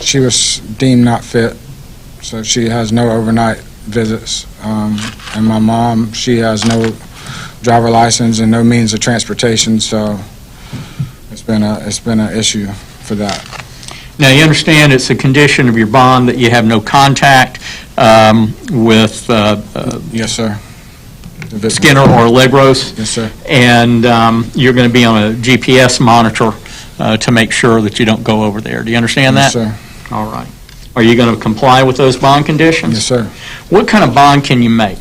She was deemed not fit, so she has no overnight visits. And my mom, she has no driver license and no means of transportation, so it's been an issue for that. Now, you understand it's a condition of your bond that you have no contact with... Yes, sir. Skinner or Legros. Yes, sir. And you're going to be on a GPS monitor to make sure that you don't go over there. Do you understand that? Yes, sir. All right. Are you going to comply with those bond conditions? Yes, sir. What kind of bond can you make?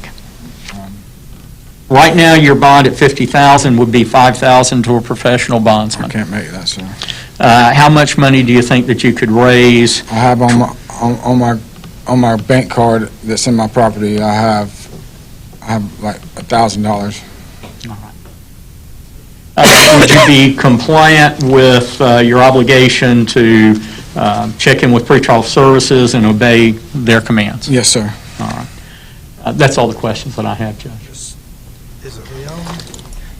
Right now, your bond at $50,000 would be $5,000 to a professional bondsman. I can't make that, sir. How much money do you think that you could raise? I have on my bank card that's in my property, I have like $1,000. Would you be compliant with your obligation to check in with pretrial services and obey their commands? Yes, sir. All right. That's all the questions that I have, Judge.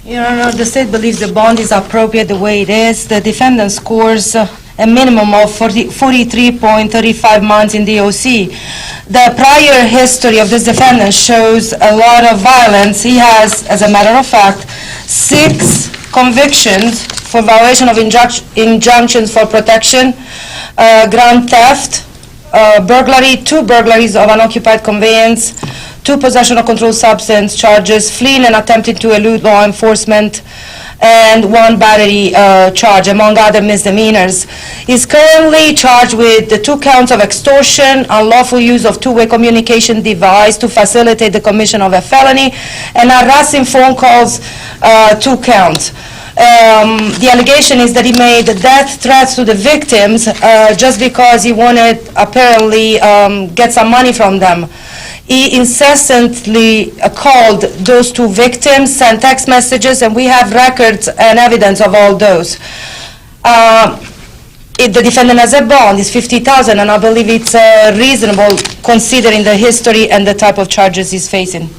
Your Honor, the state believes the bond is appropriate the way it is. The defendant scores a minimum of 43.35 months in DOC. The prior history of this defendant shows a lot of violence. He has, as a matter of fact, 6 convictions for violation of injunctions for protection, grand theft, burglary, 2 burglaries of unoccupied conveyance, 2 possession of controlled substance charges, fleeing and attempting to elude law enforcement, and 1 battery charge, among other misdemeanors. He's currently charged with the 2 counts of extortion, unlawful use of two-way communication device to facilitate the commission of a felony, and harassing phone calls, 2 counts. The allegation is that he made death threats to the victims just because he wanted, apparently, get some money from them. He incessantly called those 2 victims, sent text messages, and we have records and evidence of all those. If the defendant has a bond, it's $50,000, and I believe it's reasonable considering the history and the type of charges he's facing.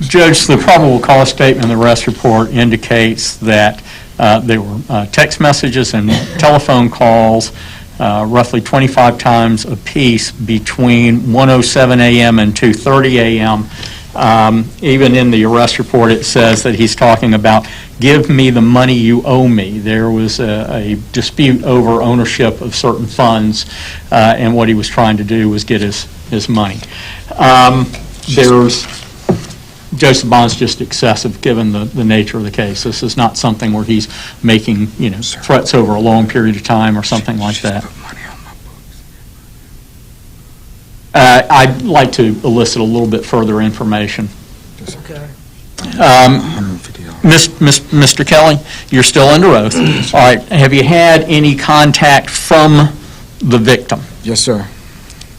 Judge, the probable cause statement in the arrest report indicates that There were text messages and telephone calls, roughly 25 times apiece between 1:07 a.m. and 2:30 a.m. Even in the arrest report, it says that he's talking about, give me the money you owe me. There was a dispute over ownership of certain funds, and what he was trying to do was get his money. Joseph Bond's just excessive, given the nature of the case. This is not something where he's making, threats over a long period of time or something like that. I'd like to elicit a little bit further information. Okay. Mr. Kelly, you're still under oath. All right. Have you had any contact from the victim? Yes, sir.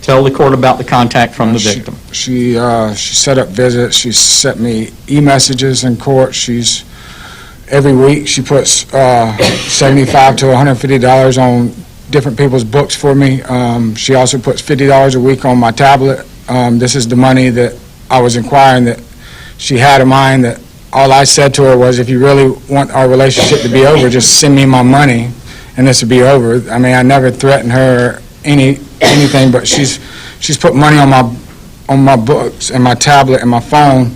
Tell the court about the contact from the victim. She set up visits. She sent me e-messages in court. Every week she puts $75 to $150 on different people's books for me. She also puts $50 a week on my tablet. This is the money that I was inquiring that she had in mind. That all I said to her was, if you really want our relationship to be over, just send me my money and this will be over. I mean, I never threatened her anything, but she's put money on my books and my tablet and my phone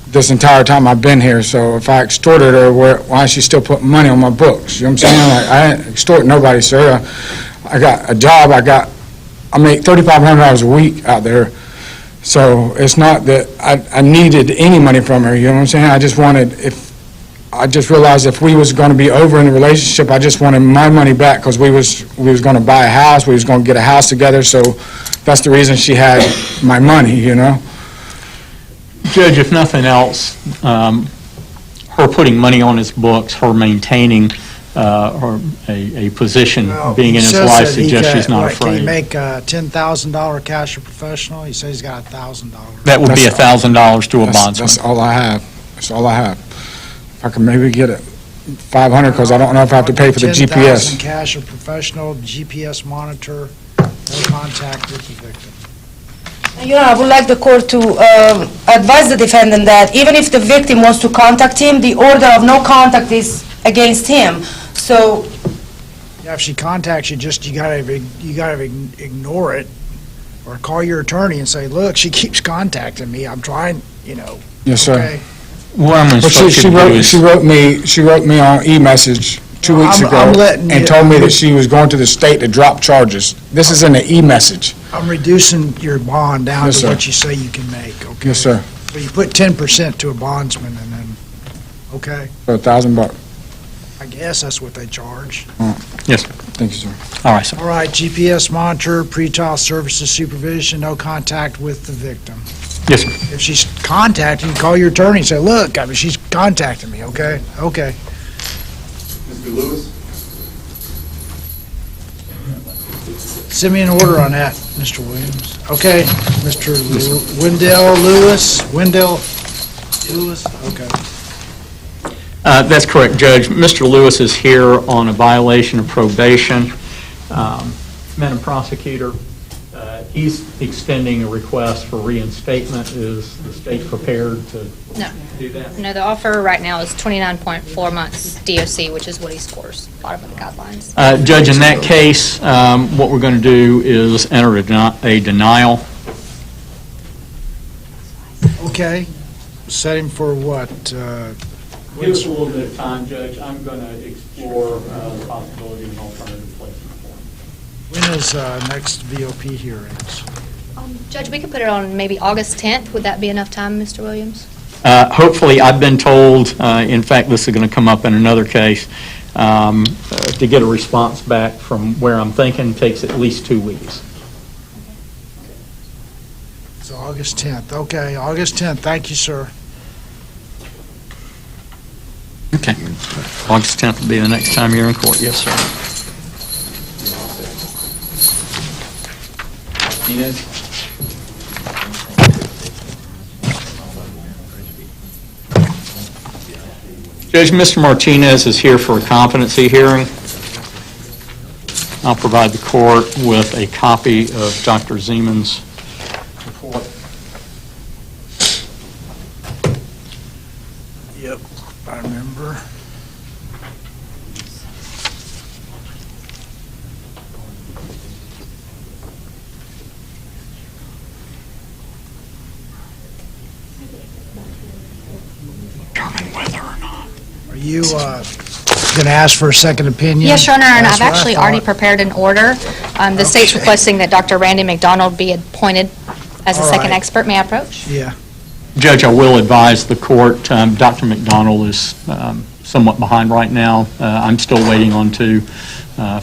this entire time I've been here. So if I extorted her, why is she still putting money on my books? You know what I'm saying? Like, I didn't extort nobody, sir. I got a job. I make $3,500 a week out there. So it's not that I needed any money from her. You know what I'm saying? I just realized if we was going to be over in the relationship, I just wanted my money back, because we was going to buy a house. We was going to get a house together. So that's the reason she had my money, Judge, if nothing else, her putting money on his books, her maintaining a position being in his life suggests she's not afraid. Can he make a $10,000 cash or professional? He says he's got $1,000. That would be $1,000 to a bondsman. That's all I have. That's all I have. If I can maybe get it $500, because I don't know if I have to pay for the GPS. $10,000 cash or professional, GPS monitor, no contact with the victim. I would like the court to advise the defendant that even if the victim wants to contact him, the order of no contact is against him. So, yeah, if she contacts you, you gotta ignore it, or call your attorney and say, look, she keeps contacting me. I'm trying, Yes, sir. Okay. But she wrote me on e-message 2 weeks ago and told me that she was going to the state to drop charges. This is in the e-message. I'm reducing your bond down Yes, to sir. what you say you can make, okay? Yes, sir. So you put 10% to a bondsman and then, okay? For $1,000. I guess that's what they charge. Yes, sir. Thank you, sir. All right, sir. All right, GPS monitor, pretrial services supervision, no contact with the victim. Yes, sir. If she's contacting, call your attorney and say, look, she's contacting me, okay? Okay. Mr. Lewis? Send me an order on that, Mr. Williams. Okay, Mr. Wendell Lewis, okay. That's correct, Judge. Mr. Lewis is here on a violation of probation. Madam Prosecutor, he's extending a request for reinstatement. Is the state prepared to do that? No, the offer right now is 29.4 months DOC, which is what he scores, bottom of the guidelines. Judge, in that case, what we're going to do is enter a denial. Okay. Set him for what? Give us a little bit of time, Judge. I'm going to explore the possibility of an alternative placement for him. When is next VOP hearings? Judge, we could put it on maybe August 10th. Would that be enough time, Mr. Williams? Hopefully, I've been told, in fact, this is going to come up in another case, to get a response back from where I'm thinking takes at least 2 weeks. So August 10th. Okay, August 10th. Thank you, sir. Okay. August 10th will be the next time you're in court. Yes, sir. Judge, Mr. Martinez is here for a competency hearing. I'll provide the court with a copy of Dr. Zeman's report. Yep, I remember. you going to ask for a second opinion? Yes, Your Honor, and That's I've what I actually already thought. prepared an order. The state's Okay. requesting that Dr. Randy McDonald be appointed as a All second right. expert. May I approach? Yeah. Judge, I will advise the court, Dr. McDonald is somewhat behind right now. I'm still waiting on two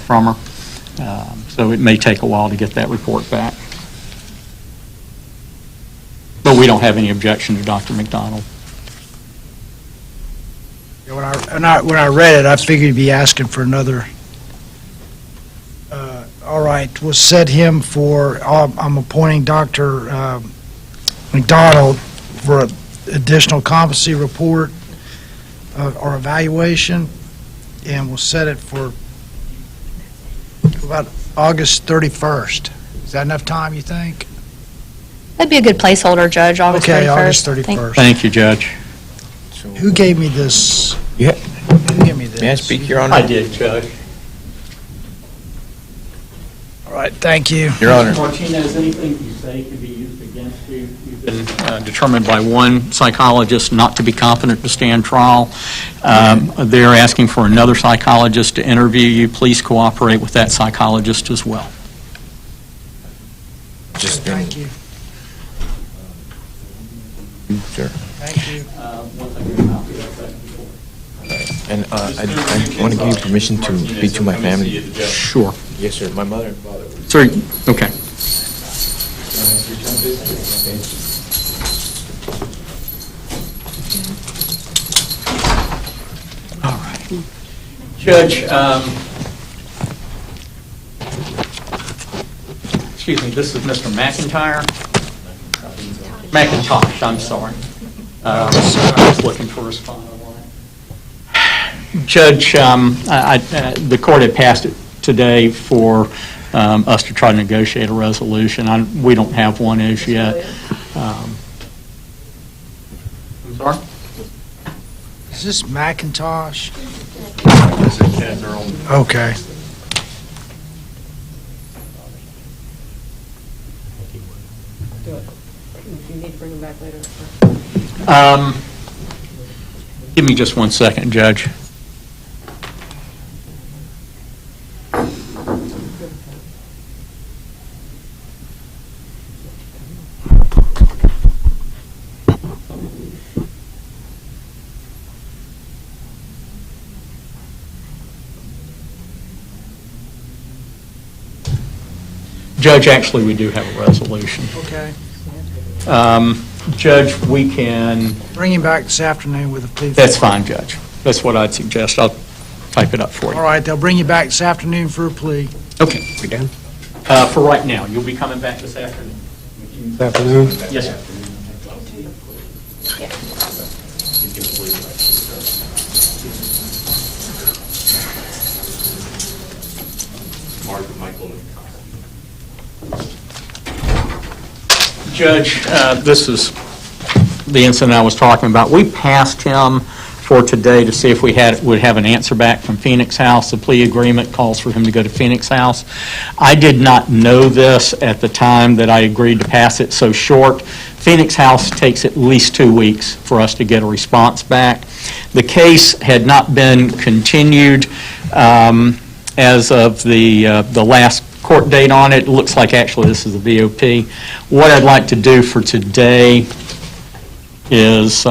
from her, so it may take a while to get that report back. But we don't have any objection to Dr. McDonald. Yeah, when I read it, I figured you'd be asking for another. All right, we'll set him for, I'm appointing Dr. McDonald for an additional competency report or evaluation, and we'll set it for about August 31st. Is that enough time, you think? That'd be a good placeholder, Judge, August 31st. Okay, August Thank- 31st. Thank you, Judge. Who gave me this? Yeah. Who gave me this? May I speak, Your Honor? I did, Judge. All right, thank you. Your Honor. Mr. Martinez, anything you say can be used against you. You've been determined by one psychologist not to be competent to stand trial. They're asking for another psychologist to interview you. Please cooperate with that psychologist as well. Just Thank you. Sure. Thank you. And I want to give you permission to speak to my family. Sure. Yes, sir. My mother and father. Sir, okay. All right. Judge, excuse me, this is Mr. McIntyre? McIntosh, I'm sorry. I was looking for his final line. Judge, the court had passed it today for us to try to negotiate a resolution. We don't have one as yet. I'm sorry? Is this Macintosh? Okay. If you need to bring them back later. Give me just 1 second, Judge. Judge, actually, we do have a resolution. Okay. Judge, we can, Bring him back this afternoon with a plea. that's fine, Judge. That's what I'd suggest. I'll type it up for you. All right, they'll bring you back this afternoon for a plea. Okay. We done? For right now, you'll be coming back this afternoon? This afternoon? Yes, sir. Judge, this is the incident I was talking about. We passed him for today to see if we would have an answer back from Phoenix House. The plea agreement calls for him to go to Phoenix House. I did not know this at the time that I agreed to pass it so short. Phoenix House takes at least 2 weeks for us to get a response back. The case had not been continued as of the last court date on it. It looks like actually this is the VOP. What I'd like to do for today is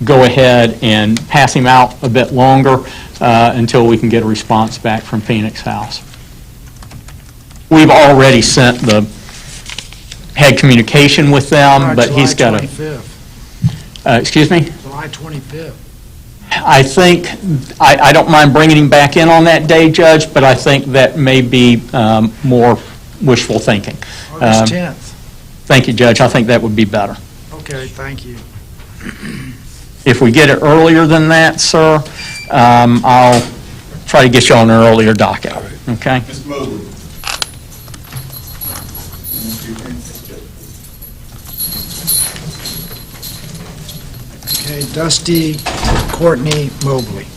go ahead and pass him out a bit longer until we can get a response back from Phoenix House. We've already had communication with them, but he's got July a... 25th. Excuse me? July 25th. I think, I don't mind bringing him back in on that day, Judge, but I think that may be more wishful thinking. August 10th. Thank you, Judge. I think that would be better. Okay, thank you. If we get it earlier than that, sir, I'll try to get you on an earlier docket, okay? Ms. Mobley. Okay, Dusty Courtney Mobley.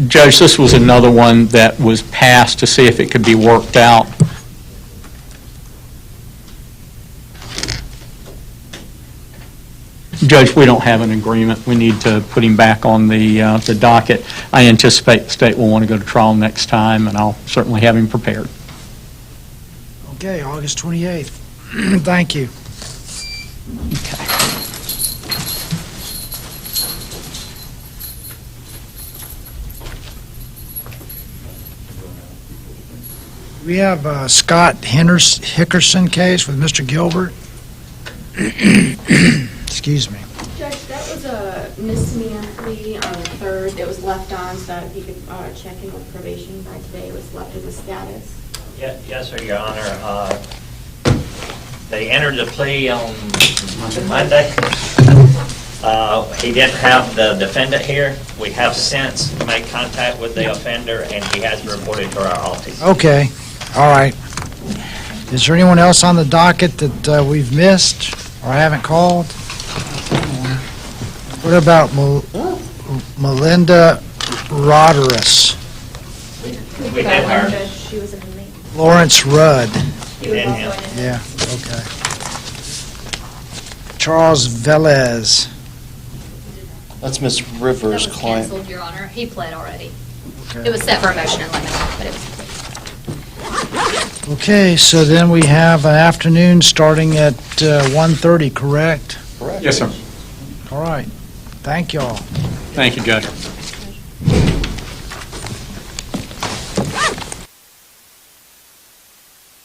Judge, this was another one that was passed to see if it could be worked out. Judge, we don't have an agreement. We need to put him back on the docket. I anticipate the state will want to go to trial next time, and I'll certainly have him prepared. Okay, August 28th. Thank you. We have Scott Hickerson case with Mr. Gilbert. Excuse me. Judge, that was a misdemeanor plea on the 3rd. It was left on so that he could check in with probation by today. It was left as a status. Yes, sir, Your Honor. They entered the plea on Monday. He didn't have the defendant here. We have since made contact with the offender, and he has reported to our office. Okay, all right. Is there anyone else on the docket that we've missed or haven't called? What about Melinda Roderus? We did her. Judge, she was an inmate. Lawrence Rudd. He was also an inmate. Yeah, okay. Charles Velez. That's Miss Rivers' That was client. canceled, Your Honor. He pled already. Okay. It was set for a motion in limine, but it was Okay, so then we have an afternoon starting at 1:30, correct? Correct. Yes, sir. All right. Thank y'all. Thank you, Judge.